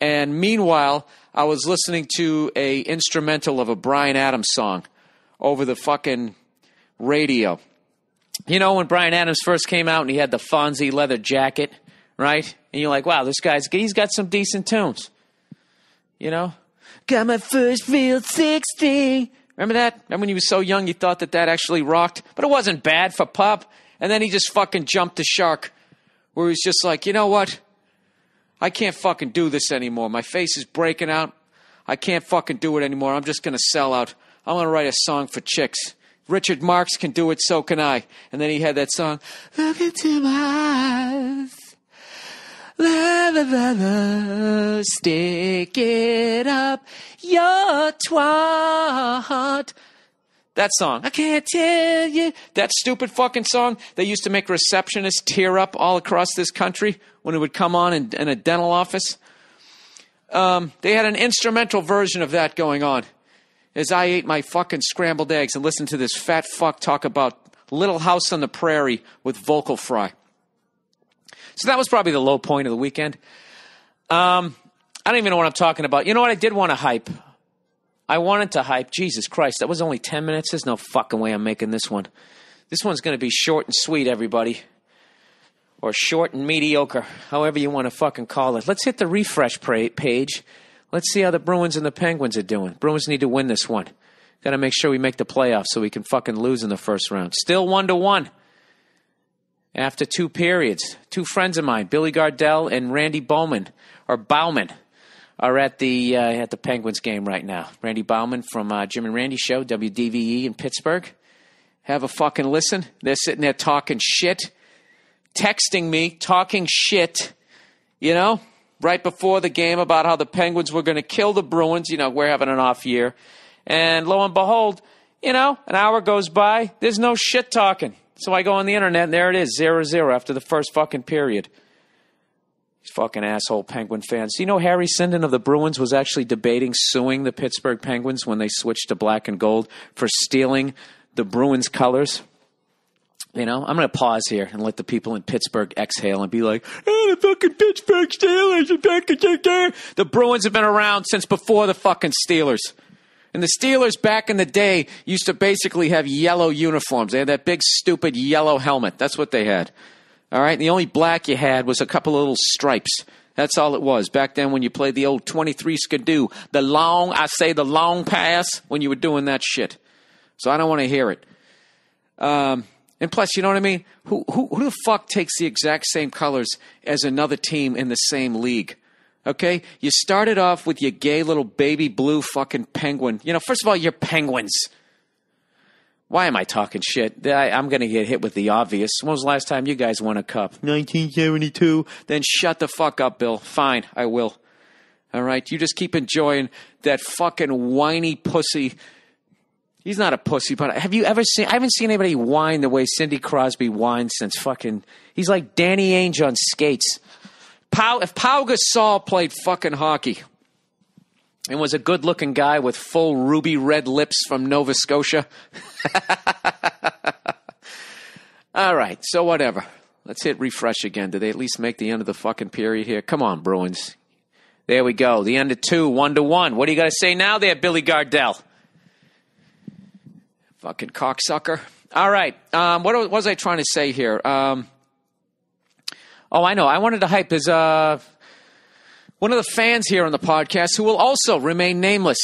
And meanwhile, I was listening to a instrumental of a Bryan Adams song over the fucking radio. You know, when Bryan Adams first came out and he had the Fonzie leather jacket, right? And you're like, wow, he's got some decent tunes. You know? Got my first real 16. Remember that? Remember when you were so young you thought that actually rocked? But it wasn't bad for pop. And then he just fucking jumped the shark where he's just like, you know what? I can't fucking do this anymore. My face is breaking out. I can't fucking do it anymore. I'm just going to sell out. I'm going to write a song for chicks. Richard Marx can do it, so can I. And then he had that song, Look into my eyes. La, la, la, la, stick it up your twat. That song. I can't tell you. That stupid fucking song they used to make receptionists tear up all across this country when it would come on in a dental office. They had an instrumental version of that going on as I ate my fucking scrambled eggs and listened to this fat fuck talk about Little House on the Prairie with vocal fry. So that was probably the low point of the weekend. I don't even know what I'm talking about. You know what? I did want to hype. I wanted to hype. Jesus Christ, that was only 10 minutes. There's no fucking way I'm making this one. This one's going to be short and sweet, everybody. Or short and mediocre, however you want to fucking call it. Let's hit the refresh page. Let's see how the Bruins and the Penguins are doing. Bruins need to win this one. Got to make sure we make the playoffs so we can fucking lose in the first round. Still 1-1. After 2 periods. 2 friends of mine, Billy Gardell and Randy Bauman, are at the Penguins game right now. Randy Bauman from Jim and Randy Show, WDVE in Pittsburgh. Have a fucking listen. They're sitting there talking shit, texting me, talking shit, you know, right before the game about how the Penguins were going to kill the Bruins. You know, we're having an off year. And lo and behold, you know, an hour goes by, there's no shit talking. So I go on the internet, and there it is, 0-0 after the first fucking period. These fucking asshole Penguin fans. You know Harry Sinden of the Bruins was actually debating suing the Pittsburgh Penguins when they switched to black and gold for stealing the Bruins colors? You know, I'm going to pause here and let the people in Pittsburgh exhale and be like, the fucking Pittsburgh Steelers are back again. The Bruins have been around since before the fucking Steelers. And the Steelers back in the day used to basically have yellow uniforms. They had that big, stupid yellow helmet. That's what they had. All right? And the only black you had was a couple of little stripes. That's all it was. Back then when you played the old 23 skidoo, the long pass, when you were doing that shit. So I don't want to hear it. And plus, you know what I mean? Who the fuck takes the exact same colors as another team in the same league? Okay? You started off with your gay little baby blue fucking penguin. You know, first of all, you're penguins. Why am I talking shit? I'm going to get hit with the obvious. When was the last time you guys won a cup? 1972. Then shut the fuck up, Bill. Fine, I will. All right? You just keep enjoying that fucking whiny pussy. He's not a pussy, but have you ever seen... I haven't seen anybody whine the way Cindy Crosby whines since fucking... He's like Danny Ainge on skates. If Pau Gasol played fucking hockey and was a good-looking guy with full ruby red lips from Nova Scotia... All right, so whatever. Let's hit refresh again. Did they at least make the end of the fucking period here? Come on, Bruins. There we go. The end of 2, 1-1. What do you got to say now there, Billy Gardell? Fucking cocksucker. All right. What was I trying to say here? Oh, I know. I wanted to hype his one of the fans here on the podcast, who will also remain nameless,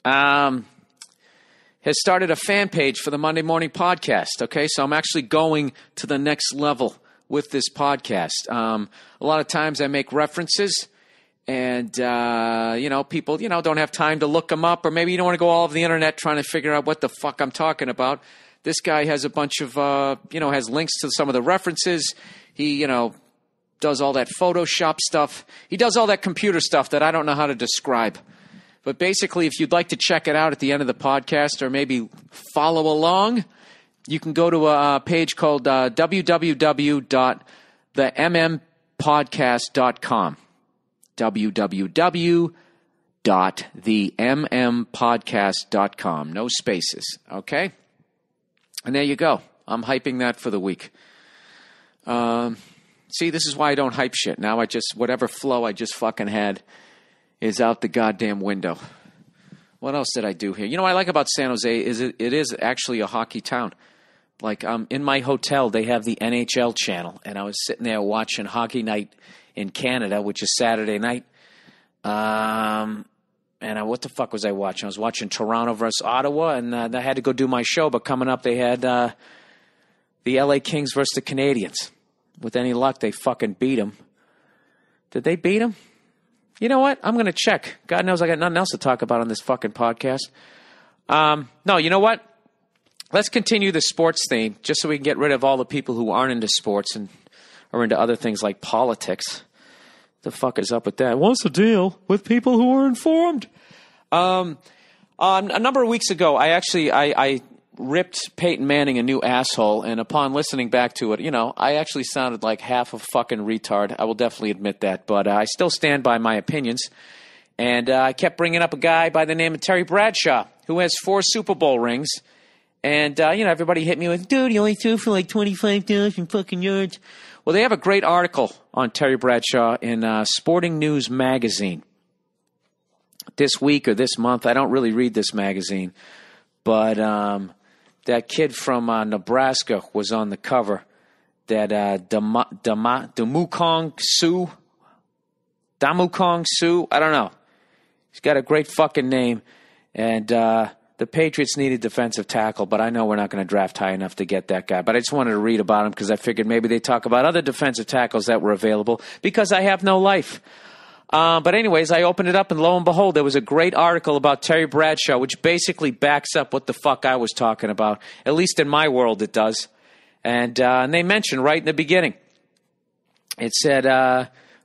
has started a fan page for the Monday Morning Podcast. Okay, so I'm actually going to the next level with this podcast. A lot of times I make references, and people don't have time to look them up, or maybe you don't want to go all over the internet trying to figure out what the fuck I'm talking about. This guy has a bunch of has links to some of the references. He does all that Photoshop stuff. He does all that computer stuff that I don't know how to describe. But basically, if you'd like to check it out at the end of the podcast, or maybe follow along, you can go to a page called www.themmpodcast.com. www.themmpodcast.com. No spaces, okay? And there you go. I'm hyping that for the week. See, this is why I don't hype shit. Now whatever flow I just fucking had is out the goddamn window. What else did I do here? What I like about San Jose is it is actually a hockey town. Like, in my hotel, they have the NHL channel, and I was sitting there watching Hockey Night in Canada, which is Saturday night. What the fuck was I watching? I was watching Toronto versus Ottawa, and I had to go do my show. But coming up, they had the LA Kings versus the Canadiens. With any luck, they fucking beat them. Did they beat them? You know what? I'm going to check. God knows I got nothing else to talk about on this fucking podcast. No, you know what? Let's continue the sports theme just so we can get rid of all the people who aren't into sports and are into other things like politics. The fuck is up with that? What's the deal with people who are informed? A number of weeks ago, I ripped Peyton Manning a new asshole, and upon listening back to it, I actually sounded like half a fucking retard. I will definitely admit that, but I still stand by my opinions. And I kept bringing up a guy by the name of Terry Bradshaw, who has 4 Super Bowl rings. And, everybody hit me with, dude, he only threw for like 25,000 fucking yards. Well, they have a great article on Terry Bradshaw in Sporting News magazine this week or this month. I don't really read this magazine, but that kid from Nebraska was on the cover. That Damukong Su. I don't know. He's got a great fucking name. And the Patriots need a defensive tackle, but I know we're not going to draft high enough to get that guy. But I just wanted to read about him because I figured maybe they talk about other defensive tackles that were available because I have no life. But anyways, I opened it up, and lo and behold, there was a great article about Terry Bradshaw, which basically backs up what the fuck I was talking about. At least in my world, it does. And they mentioned right in the beginning, it said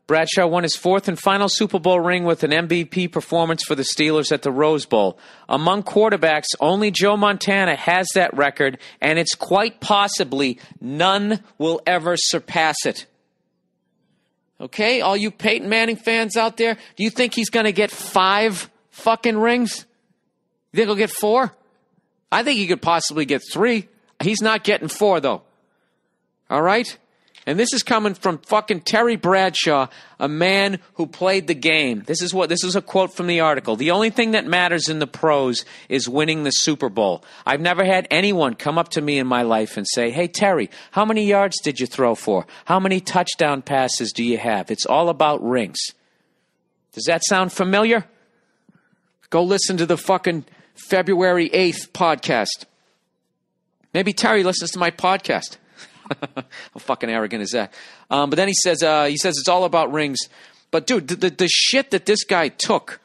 Bradshaw won his 4th and final Super Bowl ring with an MVP performance for the Steelers at the Rose Bowl. Among quarterbacks, only Joe Montana has that record, and it's quite possibly none will ever surpass it. Okay, all you Peyton Manning fans out there, do you think he's going to get 5 fucking rings? You think he'll get 4? I think he could possibly get 3. He's not getting 4, though. All right? And this is coming from fucking Terry Bradshaw, a man who played the game. This is a quote from the article. The only thing that matters in the pros is winning the Super Bowl. I've never had anyone come up to me in my life and say, hey, Terry, how many yards did you throw for? How many touchdown passes do you have? It's all about rings. Does that sound familiar? Go listen to the fucking February 8th podcast. Maybe Terry listens to my podcast. How fucking arrogant is that? But then he says it's all about rings. But dude, the shit that this guy took,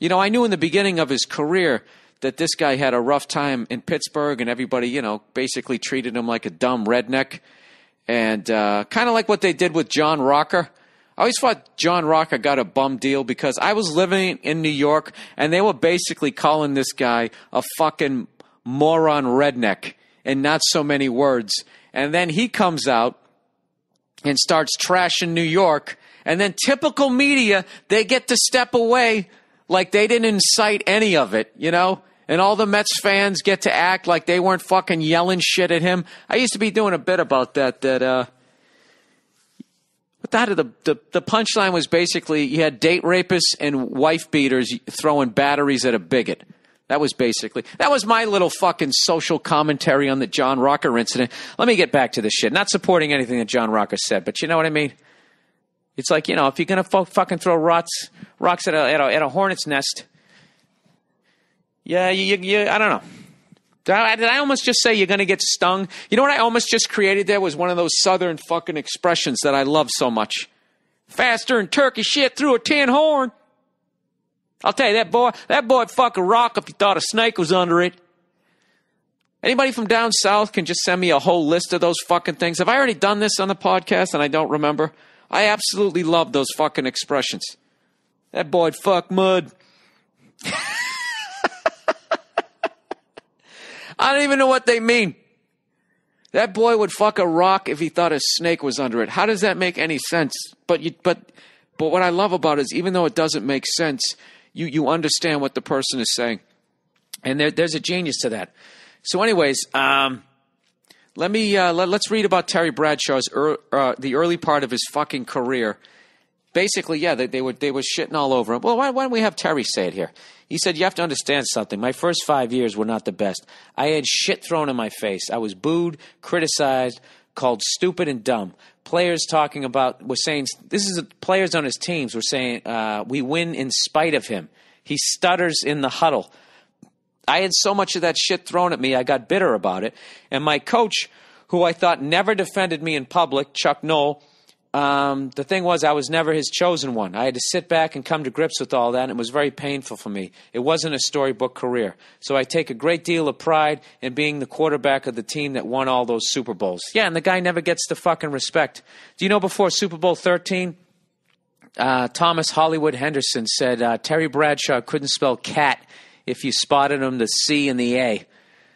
I knew in the beginning of his career that this guy had a rough time in Pittsburgh, and everybody, basically treated him like a dumb redneck, and kind of like what they did with John Rocker. I always thought John Rocker got a bum deal because I was living in New York, and they were basically calling this guy a fucking moron redneck in not so many words. And then he comes out and starts trashing New York. And then typical media, they get to step away like they didn't incite any of it, And all the Mets fans get to act like they weren't fucking yelling shit at him. I used to be doing a bit about that the punchline was basically you had date rapists and wife beaters throwing batteries at a bigot. That was my little fucking social commentary on the John Rocker incident. Let me get back to this shit. Not supporting anything that John Rocker said, but you know what I mean? It's like, if you're going to fucking throw rocks at a hornet's nest, yeah, I don't know. Did I almost just say you're going to get stung? You know what I almost just created there was one of those southern fucking expressions that I love so much. Faster than turkey shit through a tin horn. I'll tell you, that boy fuck a rock if he thought a snake was under it. Anybody from down south can just send me a whole list of those fucking things. Have I already done this on the podcast and I don't remember? I absolutely love those fucking expressions. That boy'd fuck mud. I don't even know what they mean. That boy would fuck a rock if he thought a snake was under it. How does that make any sense? But what I love about it is even though it doesn't make sense, you understand what the person is saying. And there's a genius to that. So anyways, let's read about Terry Bradshaw's the early part of his fucking career. Basically, yeah, they were shitting all over him. Well, why don't we have Terry say it here? He said, you have to understand something. My first 5 years were not the best. I had shit thrown in my face. I was booed, criticized, called stupid and dumb. Players were saying, players on his teams were saying, we win in spite of him. He stutters in the huddle. I had so much of that shit thrown at me, I got bitter about it. And my coach, who I thought never defended me in public, Chuck Knoll, the thing was I was never his chosen one. I had to sit back and come to grips with all that, and it was very painful for me. It wasn't a storybook career. So I take a great deal of pride in being the quarterback of the team that won all those Super Bowls. Yeah, and the guy never gets the fucking respect. Do you know before Super Bowl 13, Thomas Hollywood Henderson said Terry Bradshaw couldn't spell cat if you spotted him the C and the A.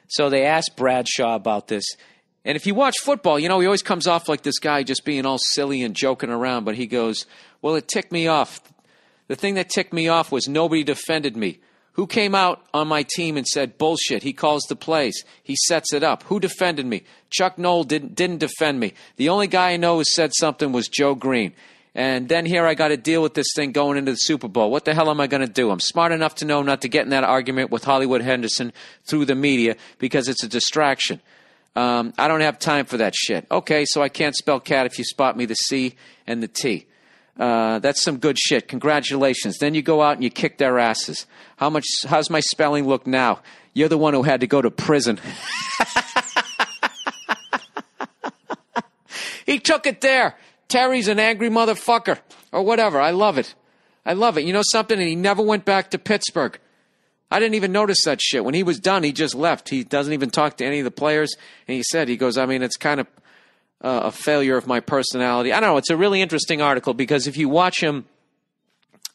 So they asked Bradshaw about this. And if you watch football, he always comes off like this guy just being all silly and joking around. But he goes, well, it ticked me off. The thing that ticked me off was nobody defended me. Who came out on my team and said, bullshit, he calls the plays. He sets it up. Who defended me? Chuck Knoll didn't defend me. The only guy I know who said something was Joe Green. And then here I got to deal with this thing going into the Super Bowl. What the hell am I going to do? I'm smart enough to know not to get in that argument with Hollywood Henderson through the media because it's a distraction. I don't have time for that shit. Okay, so I can't spell cat if you spot me the C and the T. That's some good shit. Congratulations. Then you go out and you kick their asses. How's my spelling look now? You're the one who had to go to prison. He took it there. Terry's an angry motherfucker or whatever. I love it. You know something? And he never went back to Pittsburgh. I didn't even notice that shit. When he was done, he just left. He doesn't even talk to any of the players. And he goes, it's kind of a failure of my personality. I don't know. It's a really interesting article because if you watch him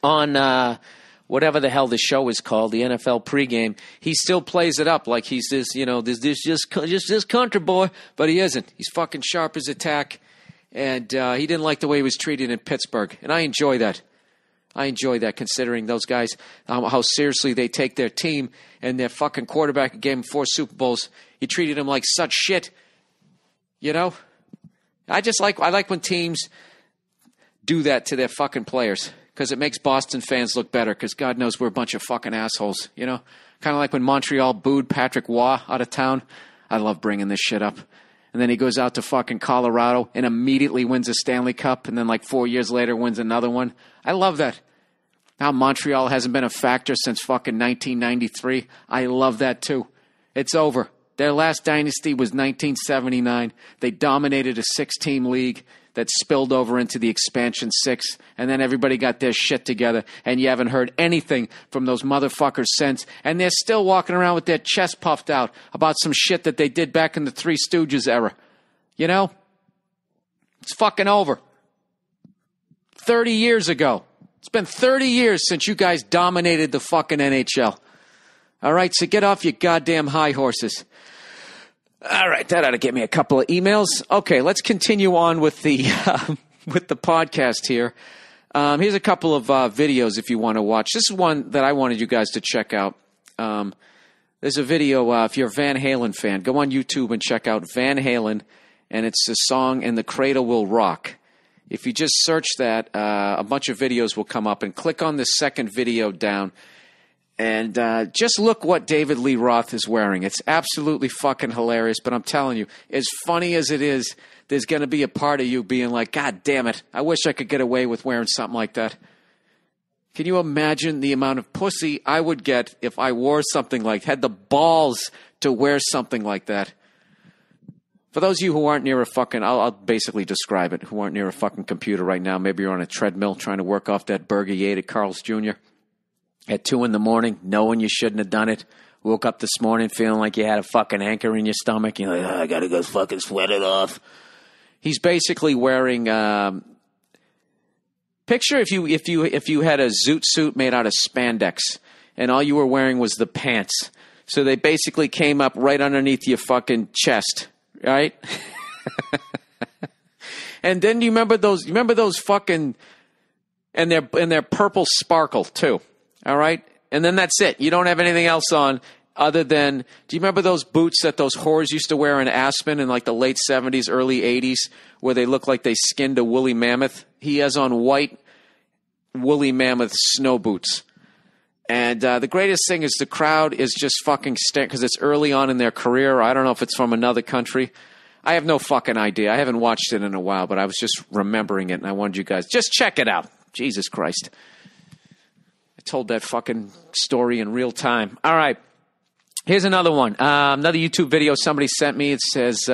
on whatever the hell the show is called, the NFL pregame, he still plays it up like he's this, this country boy. But he isn't. He's fucking sharp as a tack. And he didn't like the way he was treated in Pittsburgh. And I enjoy that. Considering those guys, how seriously they take their team and their fucking quarterback who gave him 4 Super Bowls. He treated him like such shit. I like when teams do that to their fucking players because it makes Boston fans look better because God knows we're a bunch of fucking assholes, Kind of like when Montreal booed Patrick Waugh out of town. I love bringing this shit up. And then he goes out to fucking Colorado and immediately wins a Stanley Cup and then 4 years later wins another one. I love that. Now Montreal hasn't been a factor since fucking 1993. I love that too. It's over. Their last dynasty was 1979. They dominated a 6-team league that spilled over into the expansion 6, and then everybody got their shit together, and you haven't heard anything from those motherfuckers since, and they're still walking around with their chest puffed out about some shit that they did back in the Three Stooges era. It's fucking over. 30 years ago. It's been 30 years since you guys dominated the fucking NHL. All right, so get off your goddamn high horses. All right, that ought to get me a couple of emails. Okay, let's continue on with the podcast here. Here's a couple of videos if you want to watch. This is one that I wanted you guys to check out. There's a video, if you're a Van Halen fan, go on YouTube and check out Van Halen, and it's the song And the Cradle Will Rock. If you just search that, a bunch of videos will come up, and click on the second video down. And just look what David Lee Roth is wearing. It's absolutely fucking hilarious. But I'm telling you, as funny as it is, there's going to be a part of you being like, God damn it, I wish I could get away with wearing something like that. Can you imagine the amount of pussy I would get if I wore something like, had the balls to wear something like that? For those of you who aren't near a fucking, I'll basically describe it, who aren't near a fucking computer right now, maybe you're on a treadmill trying to work off that burger you ate at Carl's Jr. at 2 a.m, knowing you shouldn't have done it. Woke up this morning feeling like you had a fucking anchor in your stomach. You're like, oh, I gotta go fucking sweat it off. He's basically wearing, picture if you had a zoot suit made out of spandex and all you were wearing was the pants. So they basically came up right underneath your fucking chest. Right? And then you remember those fucking, and they're purple sparkle too. All right? And then that's it. You don't have anything else on other than, do you remember those boots that those whores used to wear in Aspen in like the late 70s, early 80s, where they look like they skinned a woolly mammoth? He has on white woolly mammoth snow boots. And the greatest thing is the crowd is just fucking staring because it's early on in their career. I don't know if it's from another country. I have no fucking idea. I haven't watched it in a while, but I was just remembering it, and I wanted you guys just check it out. Jesus Christ. I told that fucking story in real time. All right. Here's another one. Another YouTube video somebody sent me. It says,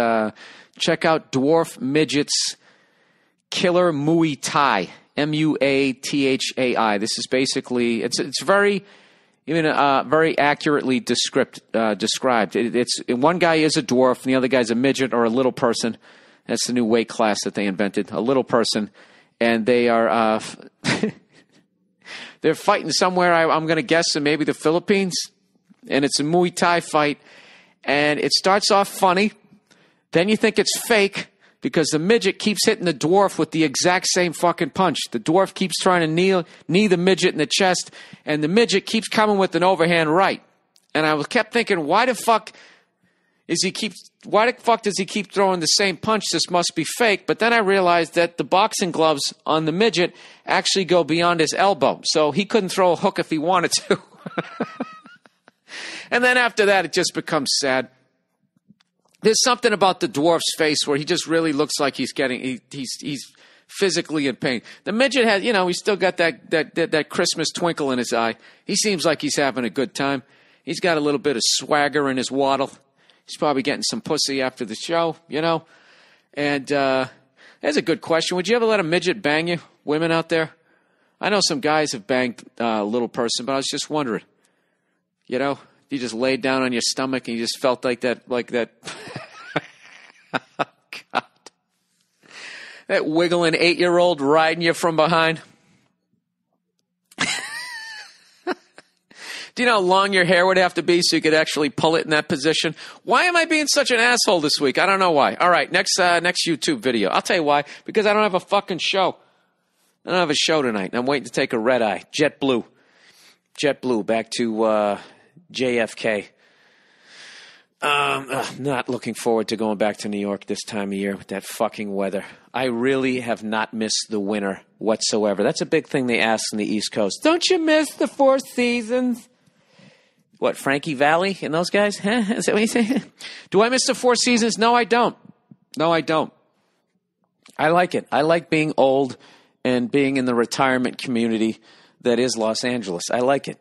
check out Dwarf Midget's Killer Muay Thai. Muathai. This is basically it's very very accurately described. It's one guy is a dwarf, and the other guy's a midget or a little person. That's the new weight class that they invented, a little person, and they are they're fighting somewhere. I'm going to guess in maybe the Philippines, and it's a Muay Thai fight, and it starts off funny, then you think it's fake. Because the midget keeps hitting the dwarf with the exact same fucking punch. The dwarf keeps trying to knee the midget in the chest, and the midget keeps coming with an overhand right. And I kept thinking, why the fuck does he keep throwing the same punch? This must be fake. But then I realized that the boxing gloves on the midget actually go beyond his elbow. So he couldn't throw a hook if he wanted to. And then after that, it just becomes sad. There's something about the dwarf's face where he just really looks like he's physically in pain. The midget has, he's still got that Christmas twinkle in his eye. He seems like he's having a good time. He's got a little bit of swagger in his waddle. He's probably getting some pussy after the show, And that's a good question. Would you ever let a midget bang you, women out there? I know some guys have banged a little person, but I was just wondering, you just laid down on your stomach and you just felt like that. Oh, God. That wiggling 8-year-old riding you from behind. Do you know how long your hair would have to be so you could actually pull it in that position? Why am I being such an asshole this week? I don't know why. All right, next YouTube video. I'll tell you why. Because I don't have a fucking show. I don't have a show tonight. I'm waiting to take a red eye. JetBlue, back to JFK. Not looking forward to going back to New York this time of year with that fucking weather. I really have not missed the winter whatsoever. That's a big thing they ask in the East Coast. Don't you miss the 4 seasons? What, Frankie Valli and those guys? Huh? Is that what you say? Do I miss the 4 seasons? No, I don't. I like it. I like being old and being in the retirement community that is Los Angeles. I like it.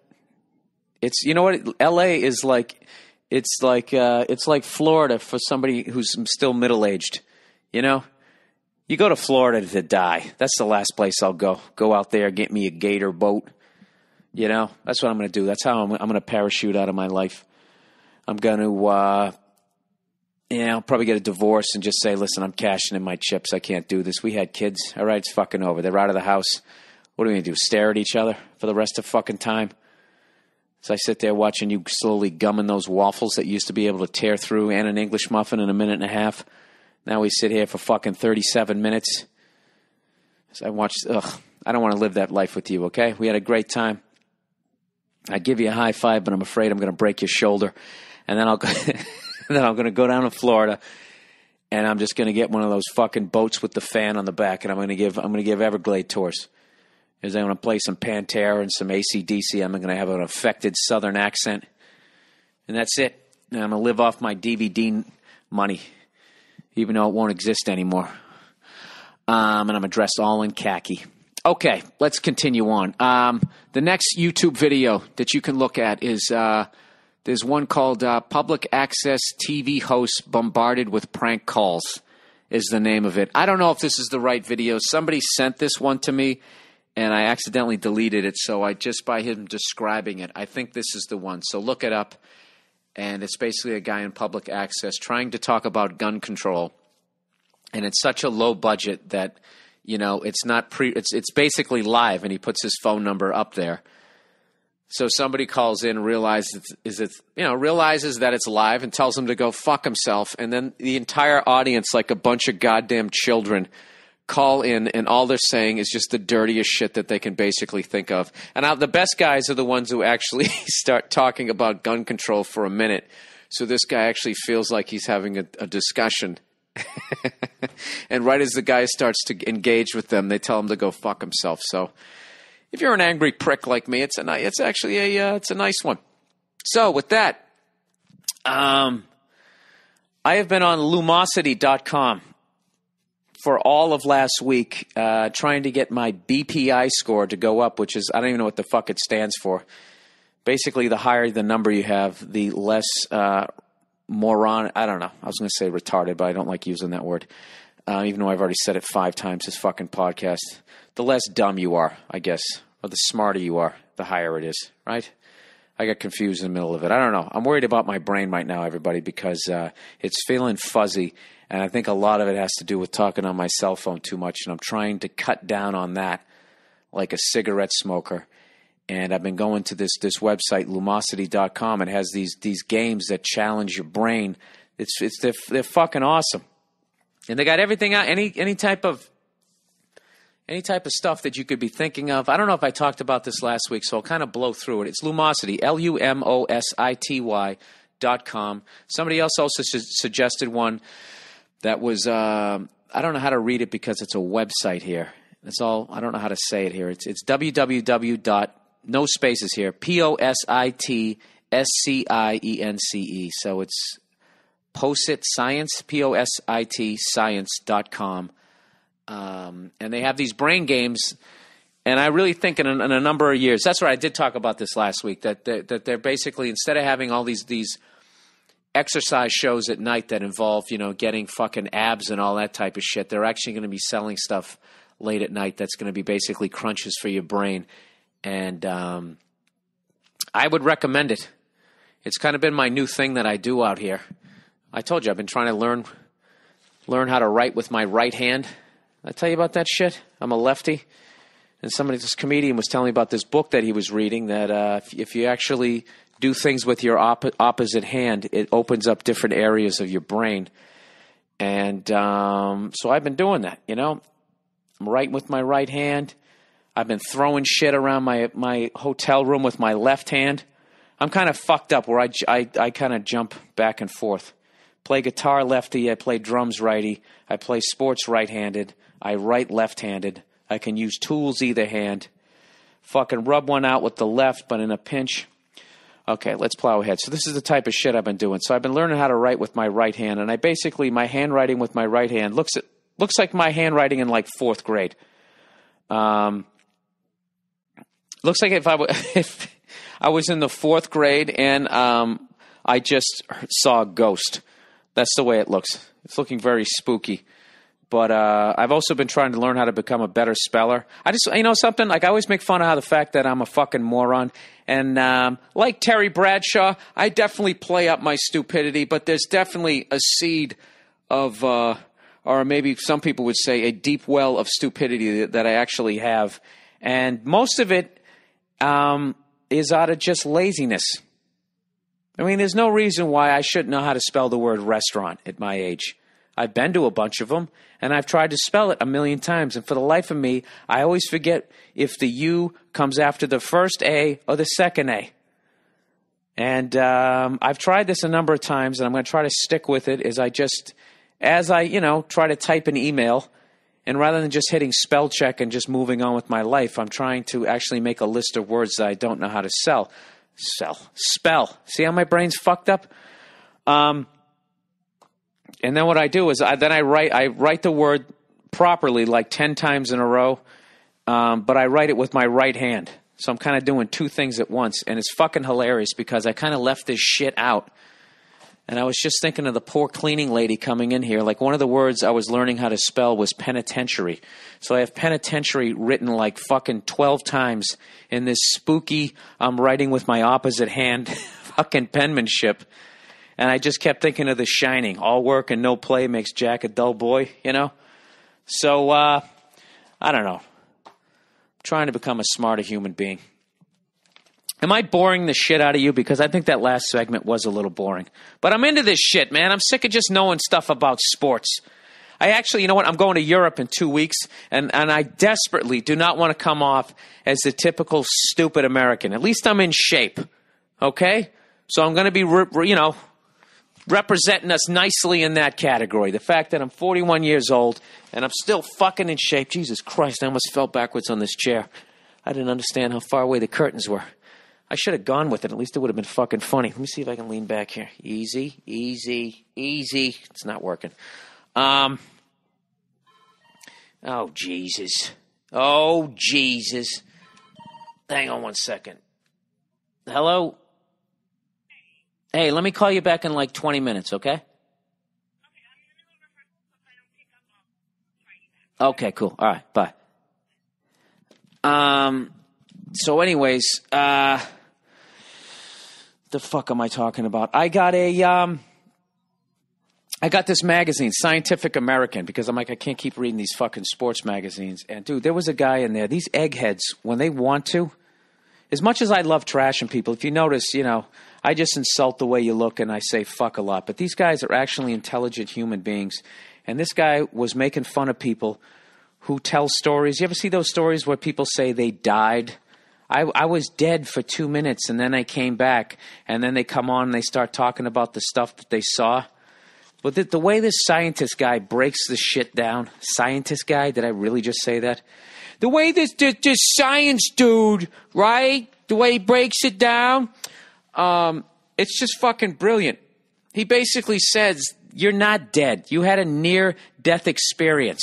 It's, you know what, LA is like, it's like Florida for somebody who's still middle-aged, You go to Florida to die. That's the last place I'll go. Go out there, get me a gator boat. That's what I'm going to do. That's how I'm going to parachute out of my life. I'm going to, I'll probably get a divorce and just say, listen, I'm cashing in my chips. I can't do this. We had kids. All right, it's fucking over. They're out of the house. What are we going to do, stare at each other for the rest of fucking time? So I sit there watching you slowly gumming those waffles that you used to be able to tear through and an English muffin in a minute and a half. Now we sit here for fucking 37 minutes. So I watched, I don't want to live that life with you, okay? We had a great time. I give you a high five, but I'm afraid I'm going to break your shoulder. And then I'm going to go down to Florida, and I'm just going to get one of those fucking boats with the fan on the back, and I'm going to give Everglade tours. is I'm going to play some Pantera and some AC/DC. I'm going to have an affected Southern accent. And that's it. And I'm going to live off my DVD money, even though it won't exist anymore. And I'm going to dress all in khaki. Okay, let's continue on. The next YouTube video that you can look at is there's one called Public Access TV Hosts Bombarded with Prank Calls is the name of it. I don't know if this is the right video. Somebody sent this one to me, and I accidentally deleted it, so I just by him describing it, I think this is the one. So look it up, and it's basically a guy in public access trying to talk about gun control, and it's such a low budget that, you know, it's not it's basically live, and he puts his phone number up there. So somebody calls in, realizes that it's live, and tells him to go fuck himself, and then the entire audience, like a bunch of goddamn children, call in, and all they're saying is just the dirtiest shit that they can basically think of. And the best guys are the ones who actually start talking about gun control for a minute. So this guy actually feels like he's having a discussion. And right as the guy starts to engage with them, they tell him to go fuck himself. So if you're an angry prick like me, it's actually a nice one. So with that, I have been on Lumosity.com for all of last week, trying to get my BPI score to go up, which is, I don't even know what the fuck it stands for. Basically, the higher the number you have, the less moron. I don't know. I was going to say retarded, but I don't like using that word, even though I've already said it 5 times this fucking podcast. The less dumb you are, I guess, or the smarter you are, the higher it is, right? I got confused in the middle of it. I don't know. I'm worried about my brain right now, everybody, because it's feeling fuzzy, and I think a lot of it has to do with talking on my cell phone too much, and I'm trying to cut down on that like a cigarette smoker. And I've been going to this website, Lumosity.com. It has these games that challenge your brain. They're fucking awesome, and they got everything out. Any type of stuff that you could be thinking of. I don't know if I talked about this last week, so I'll kind of blow through it. It's Lumosity, LUMOSITY.com. Somebody else also suggested one that was, I don't know how to read it because it's a website here. That's all. I don't know how to say it here. It's www. No spaces here, POSITSCIENCE. So it's POSIT Science, POSIT Science.com. And they have these brain games, and I really think in a number of years, that's right, I did talk about this last week, that they're basically, instead of having all these exercise shows at night that involve, getting fucking abs and all that type of shit, they're actually going to be selling stuff late at night that's going to be basically crunches for your brain. And I would recommend it. It's kind of been my new thing that I do out here. I told you I've been trying to learn how to write with my right hand. I tell you about that shit? I'm a lefty. And this comedian was telling me about this book that he was reading, that if you actually do things with your opposite hand, it opens up different areas of your brain. And so I've been doing that, I'm writing with my right hand. I've been throwing shit around my hotel room with my left hand. I'm kind of fucked up where I kind of jump back and forth. Play guitar lefty, I play drums righty, I play sports right-handed, I write left-handed, I can use tools either hand, fucking rub one out with the left, but in a pinch. Okay, let's plow ahead. So this is the type of shit I've been doing. So I've been learning how to write with my right hand, and my handwriting with my right hand looks like my handwriting in like 4th grade. Looks like if I was in the 4th grade and I just saw a ghost. That's the way it looks. It's looking very spooky. But I've also been trying to learn how to become a better speller. I just, something, like I always make fun of the fact that I'm a fucking moron. And like Terry Bradshaw, I definitely play up my stupidity, but there's definitely a seed of, or maybe some people would say a deep well of stupidity that I actually have. And most of it is out of just laziness. I mean, there's no reason why I shouldn't know how to spell the word restaurant at my age. I've been to a bunch of them, and I've tried to spell it a million times, and for the life of me, I always forget if the U comes after the first A or the second A. And I've tried this a number of times, and I'm going to try to stick with it as I try to type an email, And rather than just hitting spell check and just moving on with my life, I'm trying to actually make a list of words that I don't know how to spell. See how my brain's fucked up? And then what I do is I write the word properly like 10 times in a row, but I write it with my right hand. So I'm kind of doing two things at once, and it's fucking hilarious because I kind of left this shit out. And I was just thinking of the poor cleaning lady coming in here. Like one of the words I was learning how to spell was penitentiary. So I have penitentiary written like fucking 12 times in this spooky, I'm writing with my opposite hand fucking penmanship. And I just kept thinking of The Shining. All work and no play makes Jack a dull boy, you know? So, I don't know. I'm trying to become a smarter human being. Am I boring the shit out of you? Because I think that last segment was a little boring. But I'm into this shit, man. I'm sick of just knowing stuff about sports. I actually, you know what? I'm going to Europe in 2 weeks, and I desperately do not want to come off as the typical stupid American. At least I'm in shape, okay? So I'm going to be, representing us nicely in that category. The fact that I'm 41 years old, and I'm still fucking in shape. Jesus Christ, I almost fell backwards on this chair. I didn't understand how far away the curtains were. I should have gone with it. At least it would have been fucking funny. Let me see if I can lean back here. Easy, easy, easy. It's not working. Oh, Jesus. Oh, Jesus. Hang on one second. Hello? Hey, let me call you back in like 20 minutes, okay? Okay, cool. All right, bye. So anyways, the fuck am I talking about? I got this magazine, Scientific American, because I'm like, I can't keep reading these fucking sports magazines. And dude, there was a guy in there. These eggheads, when they want to, as much as I love trashing people, if you notice, I just insult the way you look and I say fuck a lot. But these guys are actually intelligent human beings. And this guy was making fun of people who tell stories. You ever see those stories where people say they died? I was dead for 2 minutes and then I came back. And then they come on and they start talking about the stuff that they saw. But the way this scientist guy breaks the shit down, scientist guy, did I really just say that? The way this science dude, right? The way he breaks it down, it's just fucking brilliant. He basically says, you're not dead. You had a near-death experience.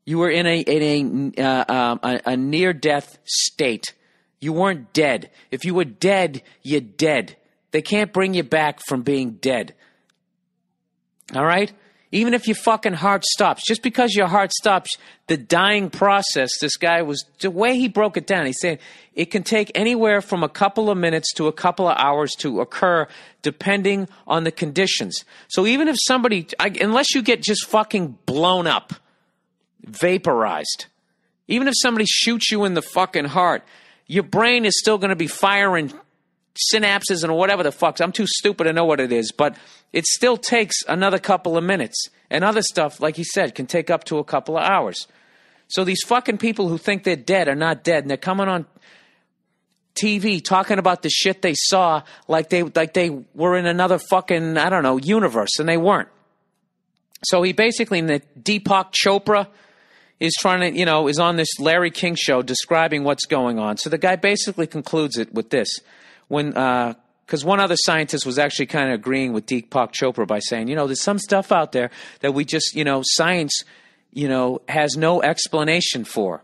You were in a near-death state. You weren't dead. If you were dead, you're dead. They can't bring you back from being dead. All right? Even if your fucking heart stops. Just because your heart stops, the dying process, this guy was, the way he broke it down, he said it can take anywhere from a couple of minutes to a couple of hours to occur depending on the conditions. So even if somebody, unless you get just fucking blown up, vaporized, even if somebody shoots you in the fucking heart, your brain is still going to be firing synapses and whatever the fuck. I'm too stupid to know what it is, but it still takes another couple of minutes. And other stuff, like he said, can take up to a couple of hours. So these fucking people who think they're dead are not dead, and they're coming on TV talking about the shit they saw like they were in another fucking, I don't know, universe, and they weren't. So he basically, Deepak Chopra is trying to, is on this Larry King show describing what's going on. So the guy basically concludes it with this. Because one other scientist was actually kind of agreeing with Deepak Chopra by saying, there's some stuff out there that we just, science, has no explanation for.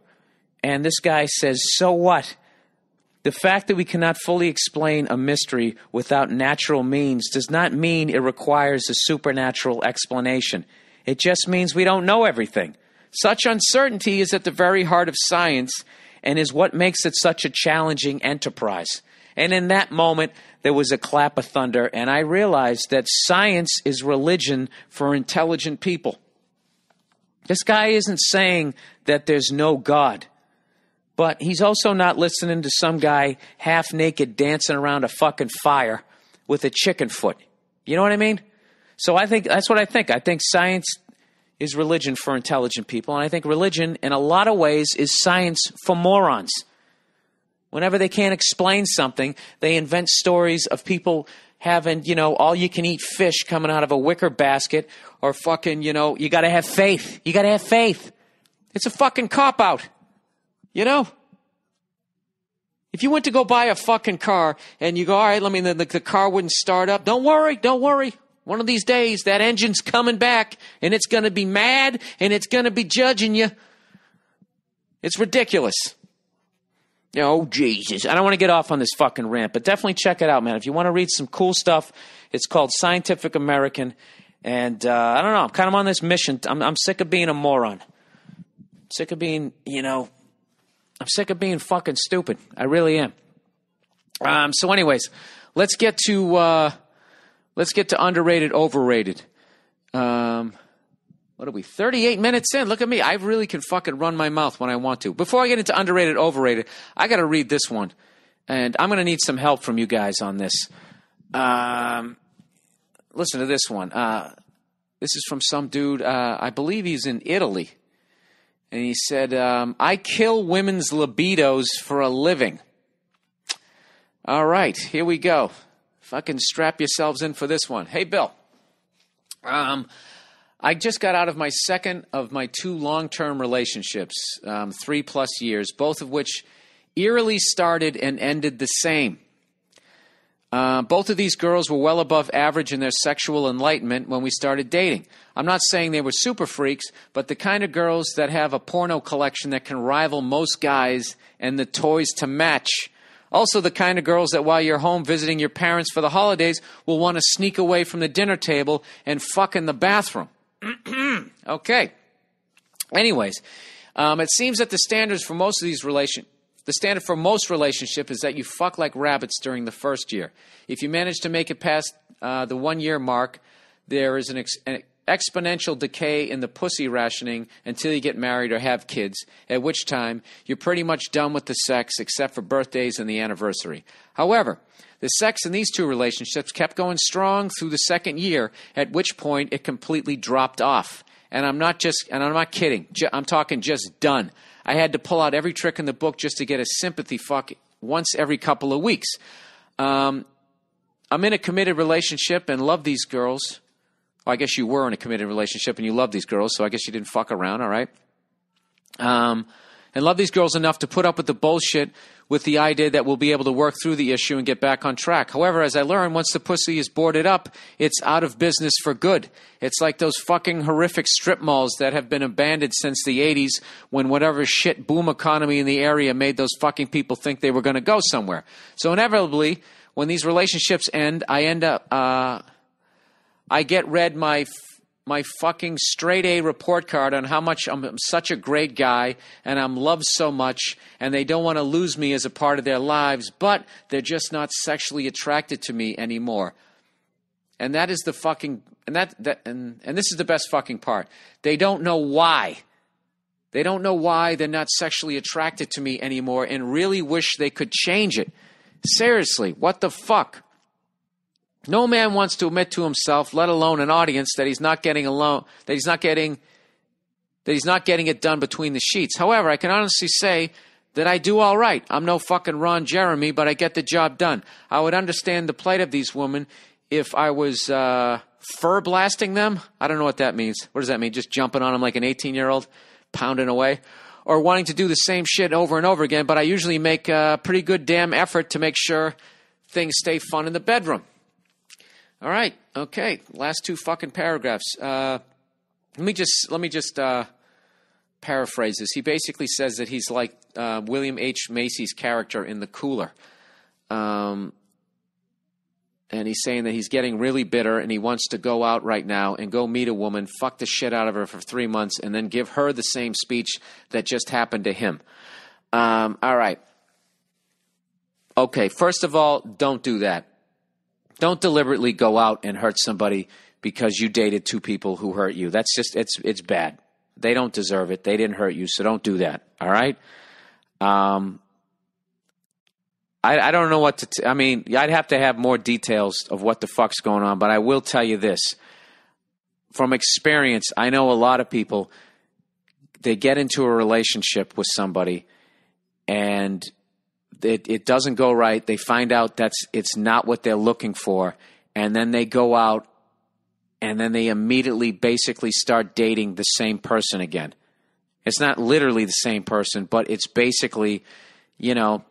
And this guy says, so what? The fact that we cannot fully explain a mystery without natural means does not mean it requires a supernatural explanation. It just means we don't know everything. Such uncertainty is at the very heart of science and is what makes it such a challenging enterprise. And in that moment, there was a clap of thunder, and I realized that science is religion for intelligent people. This guy isn't saying that there's no God, but he's also not listening to some guy half-naked dancing around a fucking fire with a chicken foot. You know what I mean? So I think that's what I think. I think science is religion for intelligent people, and I think religion, in a lot of ways, is science for morons. Whenever they can't explain something, they invent stories of people having, all-you-can-eat fish coming out of a wicker basket, or fucking, you got to have faith. You got to have faith. It's a fucking cop-out. You know? If you went to go buy a fucking car and you go, all right, the car wouldn't start up. Don't worry. One of these days, that engine's coming back and it's going to be mad and it's going to be judging you. It's ridiculous. Oh, Jesus. I don't want to get off on this fucking rant, but definitely check it out, man. If you want to read some cool stuff, it's called Scientific American. And I don't know. I'm kind of on this mission. I'm sick of being a moron. Sick of being, I'm sick of being fucking stupid. I really am. So anyways, let's get to underrated, overrated. What are we, 38 minutes in? Look at me. I really can fucking run my mouth when I want to. Before I get into underrated, overrated, I got to read this one. And I'm going to need some help from you guys on this. Listen to this one. This is from some dude. I believe he's in Italy. And he said, I kill women's libidos for a living. All right, here we go. Fucking strap yourselves in for this one. Hey, Bill. I just got out of my second of my 2 long-term relationships, 3+ years, both of which eerily started and ended the same. Both of these girls were well above average in their sexual enlightenment when we started dating. I'm not saying they were super freaks, but the kind of girls that have a porno collection that can rival most guys and the toys to match. Also the kind of girls that while you're home visiting your parents for the holidays will want to sneak away from the dinner table and fuck in the bathroom. Okay. Anyways, it seems that the standard for most relationship is that you fuck like rabbits during the first year. If you manage to make it past the 1-year mark, there is an exponential decay in the pussy rationing until you get married or have kids, at which time you're pretty much done with the sex except for birthdays and the anniversary. However, the sex in these 2 relationships kept going strong through the second year, at which point it completely dropped off. And I'm not kidding. I'm talking just done. I had to pull out every trick in the book just to get a sympathy fuck once every couple of weeks. I'm in a committed relationship and love these girls. Well, I guess you were in a committed relationship and you love these girls, so I guess you didn't fuck around, all right? And love these girls enough to put up with the bullshit with the idea that we'll be able to work through the issue and get back on track. However, as I learned, once the pussy is boarded up, it's out of business for good. It's like those fucking horrific strip malls that have been abandoned since the 80s when whatever shit boom economy in the area made those fucking people think they were going to go somewhere. So inevitably, when these relationships end, I get read my fucking straight A report card on how much I'm such a great guy and I'm loved so much and they don't want to lose me as a part of their lives, but they're just not sexually attracted to me anymore. And that is the fucking and this is the best fucking part. They don't know why. They don't know why they're not sexually attracted to me anymore and really wish they could change it. Seriously, what the fuck? No man wants to admit to himself, let alone an audience, that he's not getting it done between the sheets. However, I can honestly say that I do all right. I'm no fucking Ron Jeremy, but I get the job done. I would understand the plight of these women if I was fur blasting them. I don't know what that means. What does that mean? Just jumping on them like an 18-year-old, pounding away? Or wanting to do the same shit over and over again, but I usually make a pretty good damn effort to make sure things stay fun in the bedroom. All right, okay. Last 2 fucking paragraphs. Let me just paraphrase this. He basically says that he's like William H. Macy's character in The Cooler. And he's saying that he's getting really bitter and he wants to go out right now and go meet a woman, fuck the shit out of her for 3 months, and then give her the same speech that just happened to him. All right. Okay, first of all, don't do that. Don't deliberately go out and hurt somebody because you dated 2 people who hurt you. That's just, it's bad. They don't deserve it. They didn't hurt you, so don't do that. All right? I don't know what to I mean, I'd have to have more details of what the fuck's going on, but I will tell you this. From experience, I know a lot of people, they get into a relationship with somebody and it doesn't go right. They find out it's not what they're looking for. And then they go out and then they immediately basically start dating the same person again. It's not literally the same person, but it's basically, you know,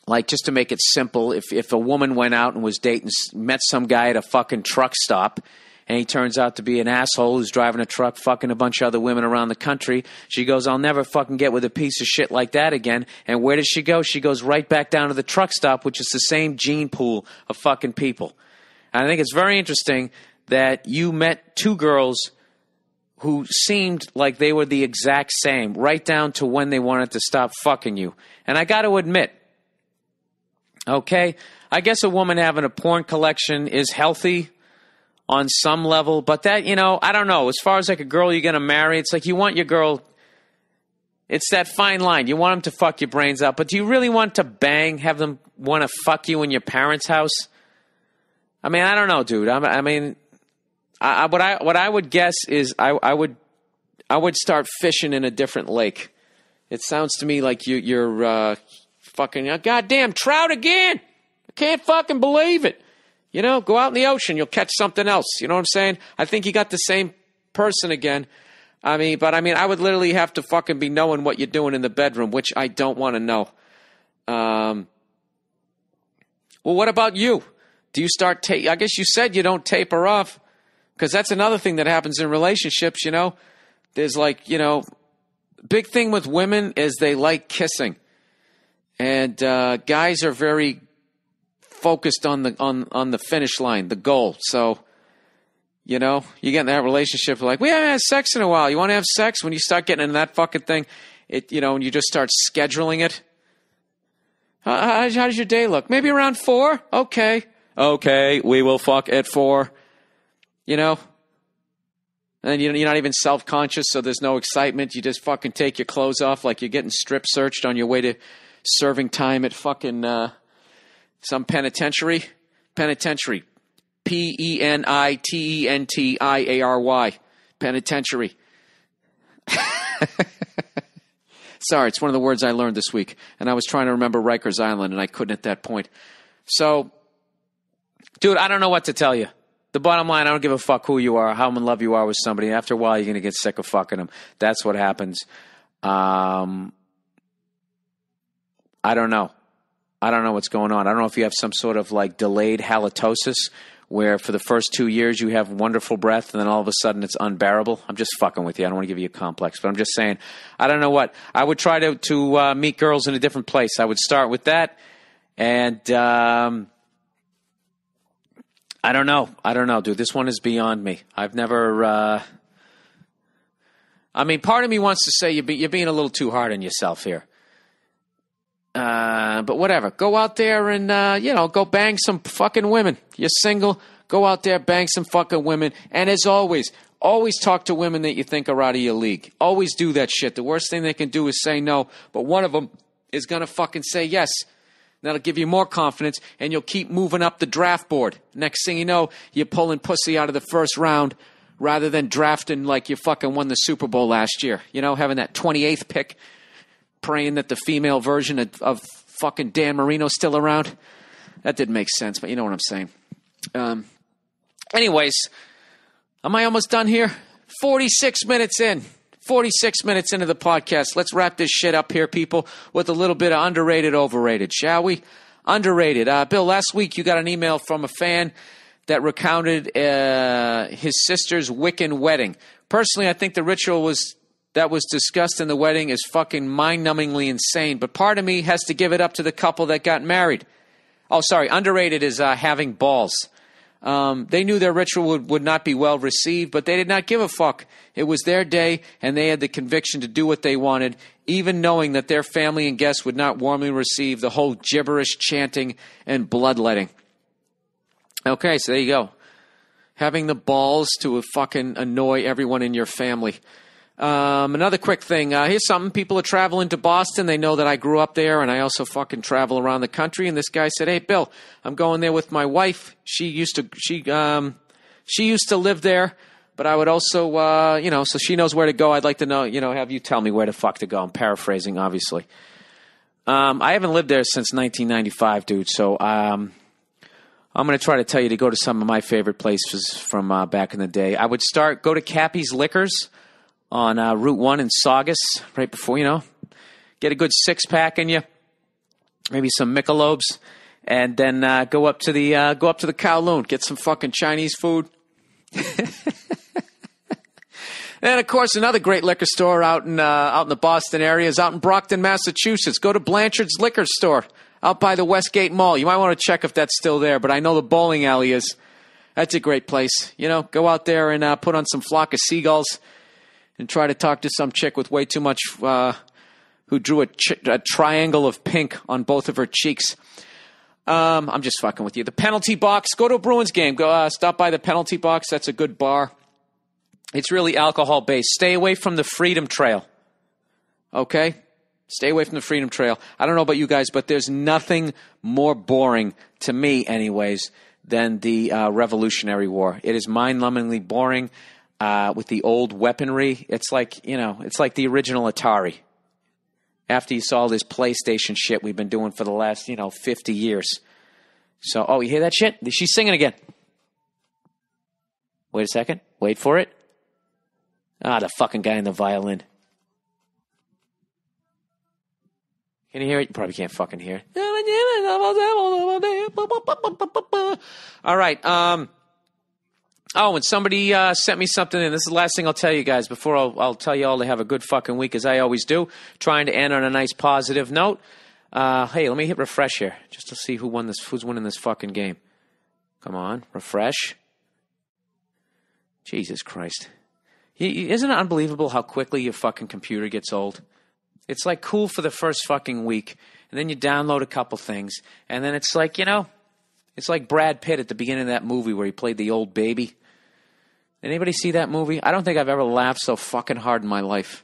like just to make it simple, if a woman went out and was dating, met some guy at a fucking truck stop, and he turns out to be an asshole who's driving a truck, fucking a bunch of other women around the country, she goes, I'll never fucking get with a piece of shit like that again. And where does she go? She goes right back down to the truck stop, which is the same gene pool of fucking people. And I think it's very interesting that you met two girls who seemed like they were the exact same, right down to when they wanted to stop fucking you. And I got to admit, okay, I guess a woman having a porn collection is healthy on some level, but that, you know, I don't know. As far as like a girl you're going to marry, it's like you want your girl, it's that fine line. You want them to fuck your brains out, but do you really want to bang, have them want to fuck you in your parents' house? I mean, I don't know, dude. What I would guess is I would start fishing in a different lake. It sounds to me like you're fucking goddamn trout again. I can't fucking believe it. You know, go out in the ocean, you'll catch something else. You know what I'm saying? I think you got the same person again. I mean, I would literally have to fucking be knowing what you're doing in the bedroom, which I don't want to know. Well, what about you? Do you start I guess you said you don't taper off. Because that's another thing that happens in relationships, you know. There's like, you know, big thing with women is they like kissing. And guys are very focused on the finish line, the goal. So, you know, you get in that relationship like, we haven't had sex in a while. You want to have sex? When you start getting into that fucking thing, it, you know, and you just start scheduling it. How does your day look? Maybe around 4? Okay, we will fuck at 4. You know, and you're not even self-conscious, so there's no excitement. You just fucking take your clothes off like you're getting strip searched on your way to serving time at fucking some penitentiary. Penitentiary. Penitentiary. Penitentiary. Sorry, it's one of the words I learned this week. And I was trying to remember Rikers Island, and I couldn't at that point. So, dude, I don't know what to tell you. The bottom line, I don't give a fuck who you are, how in love you are with somebody. After a while, you're going to get sick of fucking them. That's what happens. I don't know. I don't know what's going on. I don't know if you have some sort of like delayed halitosis where for the first 2 years you have wonderful breath and then all of a sudden it's unbearable. I'm just fucking with you. I don't want to give you a complex, but I'm just saying, I don't know what. I would try to meet girls in a different place. I would start with that. And I don't know, dude. This one is beyond me. I've never. I mean, part of me wants to say you're being a little too hard on yourself here. But whatever. Go out there and go bang some fucking women. You're single. Go out there, bang some fucking women. And as always talk to women that you think are out of your league. Always do that shit. The worst thing they can do is say no, but one of them is gonna fucking say yes. That'll give you more confidence, and you'll keep moving up the draft board. Next thing you know, you're pulling pussy out of the first round rather than drafting like you fucking won the Super Bowl last year. You know, having that 28th pick, praying that the female version of fucking Dan Marino's still around. That didn't make sense, but you know what I'm saying. Anyways, am I almost done here? 46 minutes in. 46 minutes into the podcast. Let's wrap this shit up here, people, with a little bit of underrated, overrated, shall we? Underrated. Bill, last week you got an email from a fan that recounted his sister's Wiccan wedding. Personally, I think the ritual that was discussed in the wedding is fucking mind-numbingly insane, but part of me has to give it up to the couple that got married. Oh, sorry. Underrated is having balls. They knew their ritual would not be well received, but they did not give a fuck. It was their day, and they had the conviction to do what they wanted, even knowing that their family and guests would not warmly receive the whole gibberish chanting and bloodletting. Okay, so there you go. Having the balls to fucking annoy everyone in your family. Another quick thing. Here's something. People are traveling to Boston. They know that I grew up there, and I also fucking travel around the country. And this guy said, "Hey, Bill, I'm going there with my wife. She used to live there, but I would also, so she knows where to go. I'd like to know, have you tell me where the fuck to go." I'm paraphrasing, obviously. I haven't lived there since 1995, dude. So I'm going to try to tell you to go to some of my favorite places from back in the day. I would go to Cappy's Liquors on Route 1 in Saugus, right before, get a good six-pack in you, maybe some Michelobes, and then go up to the Kowloon, get some fucking Chinese food. And, of course, another great liquor store out in the Boston area is out in Brockton, Massachusetts. Go to Blanchard's Liquor Store out by the Westgate Mall. You might want to check if that's still there, but I know the bowling alley is. That's a great place. Go out there and put on some Flock of Seagulls and try to talk to some chick with way too much, who drew a triangle of pink on both of her cheeks. I'm just fucking with you. The Penalty Box. Go to a Bruins game. Go stop by the Penalty Box. That's a good bar. It's really alcohol-based. Stay away from the Freedom Trail. Okay? Stay away from the Freedom Trail. I don't know about you guys, but there's nothing more boring, to me anyways, than the Revolutionary War. It is mind-numbingly boring with the old weaponry. It's like, it's like the original Atari. After you saw this PlayStation shit we've been doing for the last, 50 years. So, you hear that shit? She's singing again. Wait a second. Wait for it. The fucking guy in the violin. Can you hear it? You probably can't fucking hear it. All right. And somebody sent me something in. This is the last thing I'll tell you guys before I'll tell you all to have a good fucking week, as I always do. Trying to end on a nice positive note. Hey, let me hit refresh here just to see who's winning this fucking game. Come on, refresh. Jesus Christ. Isn't it unbelievable how quickly your fucking computer gets old? It's like cool for the first fucking week, and then you download a couple things, and then it's like, it's like Brad Pitt at the beginning of that movie where he played the old baby. Anybody see that movie? I don't think I've ever laughed so fucking hard in my life.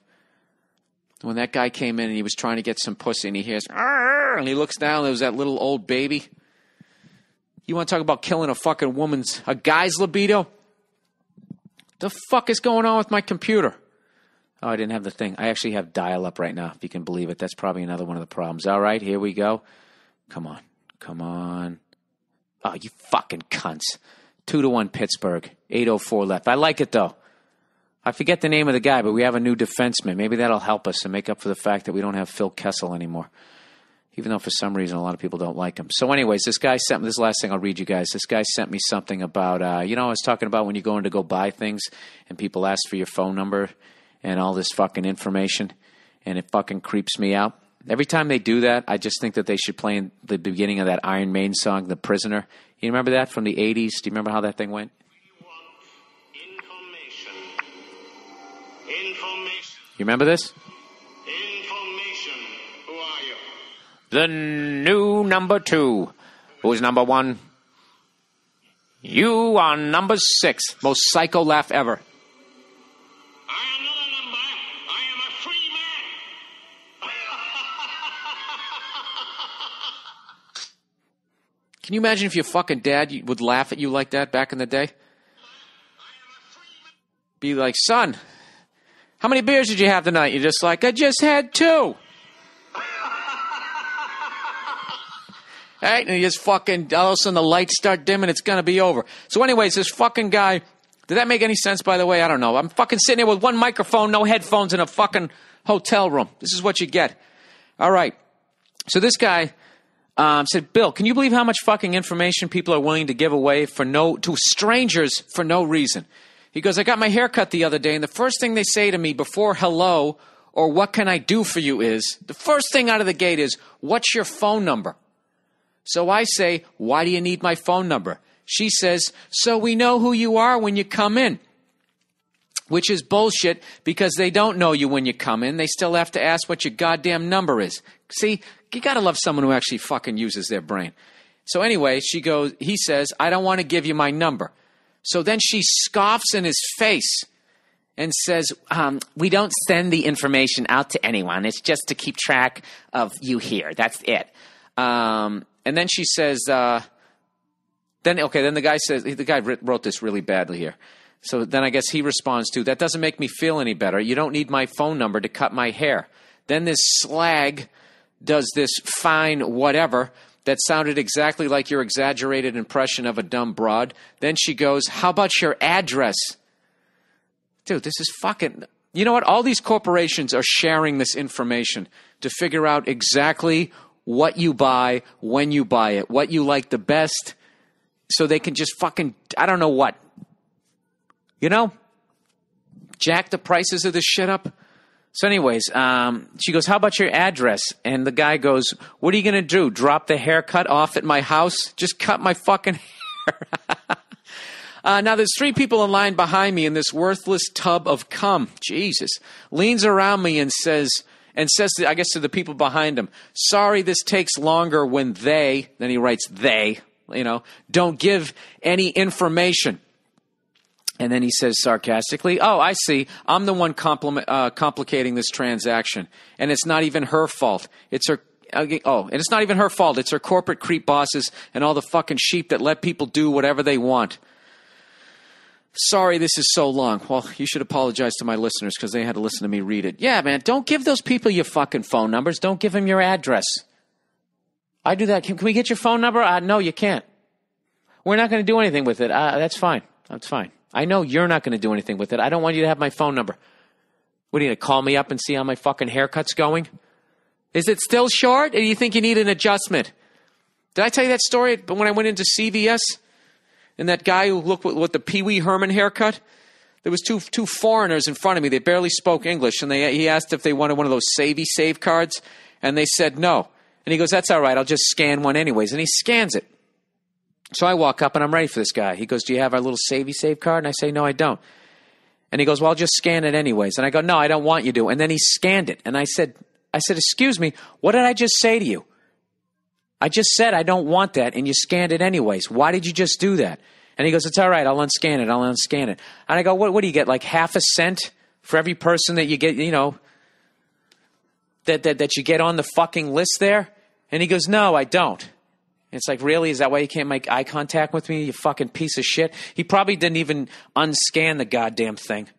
When that guy came in and he was trying to get some pussy, and he hears, "Arr!" and he looks down, and there was that little old baby. You want to talk about killing a guy's libido? The fuck is going on with my computer? Oh, I didn't have the thing. I actually have dial-up right now, if you can believe it. That's probably another one of the problems. All right, here we go. Come on. Oh, you fucking cunts. 2-1 Pittsburgh. 8:04 left. I like it, though. I forget the name of the guy, but we have a new defenseman. Maybe that'll help us and make up for the fact that we don't have Phil Kessel anymore. Even though for some reason a lot of people don't like him. So anyways, this guy sent me, this is the last thing I'll read you guys. This guy sent me something about, I was talking about when you're going to go buy things and people ask for your phone number and all this fucking information, and it fucking creeps me out. Every time they do that, I just think that they should play in the beginning of that Iron Maiden song, The Prisoner. You remember that from the 80s? Do you remember how that thing went? Information. You remember this? The new number 2. Who's number 1? You are number 6. Most psycho laugh ever. I am not a number. I am a free man. Can you imagine if your fucking dad would laugh at you like that back in the day? Be like, son, how many beers did you have tonight? You're just like, I just had 2. Right? And you just fucking, all of a sudden the lights start dimming, it's going to be over. So anyways, this fucking guy, did that make any sense, by the way? I don't know. I'm fucking sitting here with one microphone, no headphones, in a fucking hotel room. This is what you get. All right. So this guy said, Bill, can you believe how much fucking information people are willing to give away to strangers for no reason? He goes, I got my hair cut the other day, and the first thing they say to me before hello or what can I do for you is, the first thing out of the gate is, what's your phone number? So I say, why do you need my phone number? She says, so we know who you are when you come in. Which is bullshit, because they don't know you when you come in. They still have to ask what your goddamn number is. See, you gotta love someone who actually fucking uses their brain. So anyway, he says, I don't want to give you my number. So then she scoffs in his face and says, we don't send the information out to anyone. It's just to keep track of you here. That's it. And then she says, then the guy says, the guy wrote this really badly here. So then I guess he responds to, that doesn't make me feel any better. You don't need my phone number to cut my hair. Then this slag does this fine whatever that sounded exactly like your exaggerated impression of a dumb broad. Then she goes, how about your address? Dude, this is fucking, You know what? All these corporations are sharing this information to figure out exactly what you buy, when you buy it, what you like the best, so they can just fucking, I don't know what. You know? Jack the prices of this shit up. So anyways, she goes, how about your address? And the guy goes, what are you going to do? Drop the haircut off at my house? Just cut my fucking hair. Now there's 3 people in line behind me in this worthless tub of cum. Jesus. Leans around me and says, I guess to the people behind him, sorry this takes longer when they, then he writes they, don't give any information. And then he says sarcastically, oh, I see. I'm the one complicating this transaction. And it's not even her fault. It's her. And it's not even her fault. It's her corporate creep bosses and all the fucking sheep that let people do whatever they want. Sorry this is so long. Well, you should apologize to my listeners because they had to listen to me read it. Yeah, man, don't give those people your fucking phone numbers. Don't give them your address. I do that. Can we get your phone number? No, you can't. We're not going to do anything with it. That's fine. That's fine. I know you're not going to do anything with it. I don't want you to have my phone number. What, are you going to call me up and see how my fucking haircut's going? Is it still short, or do you think you need an adjustment? Did I tell you that story when I went into CVS? And that guy who looked with the Pee Wee Herman haircut? There was two foreigners in front of me. They barely spoke English. And he asked if they wanted one of those Save cards. And they said no. And he goes, that's all right. I'll just scan one anyways. And he scans it. So I walk up and I'm ready for this guy. He goes, do you have our little Save card? And I say, no, I don't. And he goes, well, I'll just scan it anyways. And I go, no, I don't want you to. And then he scanned it. And I said, excuse me, what did I just say to you? I just said I don't want that, and you scanned it anyways. Why did you just do that? And he goes, it's all right, I'll unscan it. And I go, what do you get, like half a cent for every person that you get, that you get on the fucking list there? And he goes, no, I don't. And it's like, really? Is that why you can't make eye contact with me, you fucking piece of shit? He probably didn't even unscan the goddamn thing.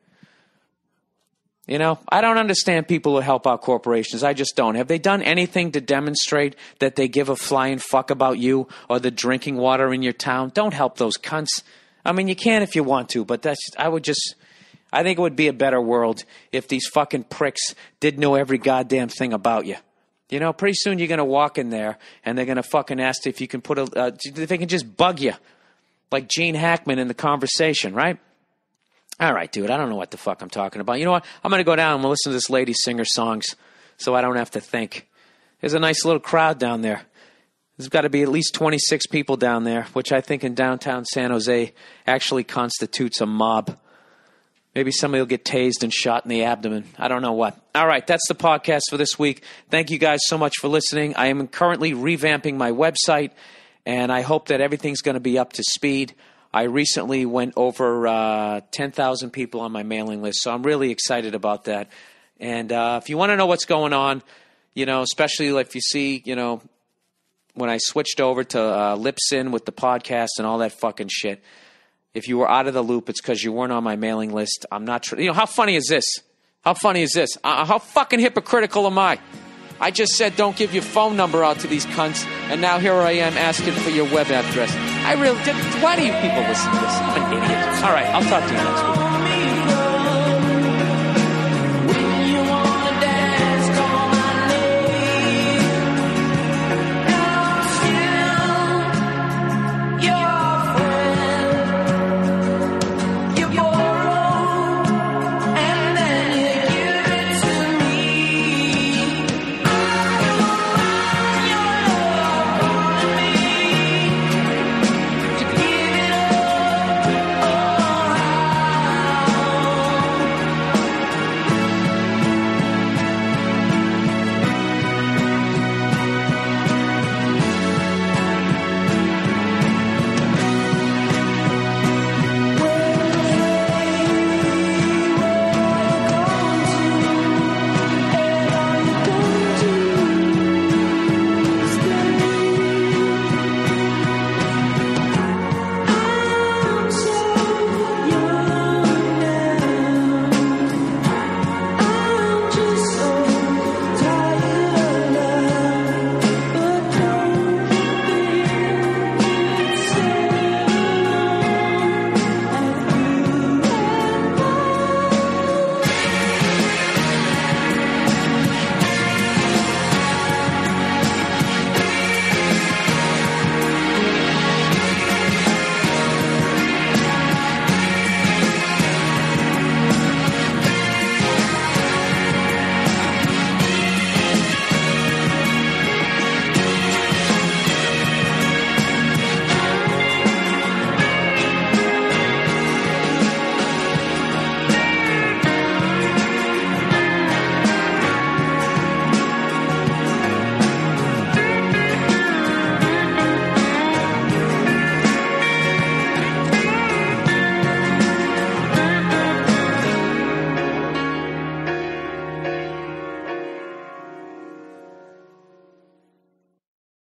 I don't understand people who help out corporations. I just don't. Have they done anything to demonstrate that they give a flying fuck about you or the drinking water in your town? Don't help those cunts. I mean, you can if you want to, but I think it would be a better world if these fucking pricks did know every goddamn thing about you. Pretty soon you're going to walk in there and they're going to fucking ask if you can they can just bug you like Gene Hackman in The Conversation, right? All right, dude, I don't know what the fuck I'm talking about. You know what? I'm going to go down and listen to this lady sing her songs so I don't have to think. There's a nice little crowd down there. There's got to be at least 26 people down there, which I think in downtown San Jose actually constitutes a mob. Maybe somebody will get tased and shot in the abdomen. I don't know what. All right, that's the podcast for this week. Thank you guys so much for listening. I am currently revamping my website, and I hope that everything's going to be up to speed. I recently went over 10,000 people on my mailing list, so I'm really excited about that. And if you want to know what's going on, especially if you see, when I switched over to lip syn with the podcast and all that fucking shit, if you were out of the loop, it's because you weren't on my mailing list. I'm not sure. How funny is this? How funny is this? How fucking hypocritical am I? I just said don't give your phone number out to these cunts, and now here I am asking for your web address. Why do you people listen to this? I'm an idiot. All right, I'll talk to you next week.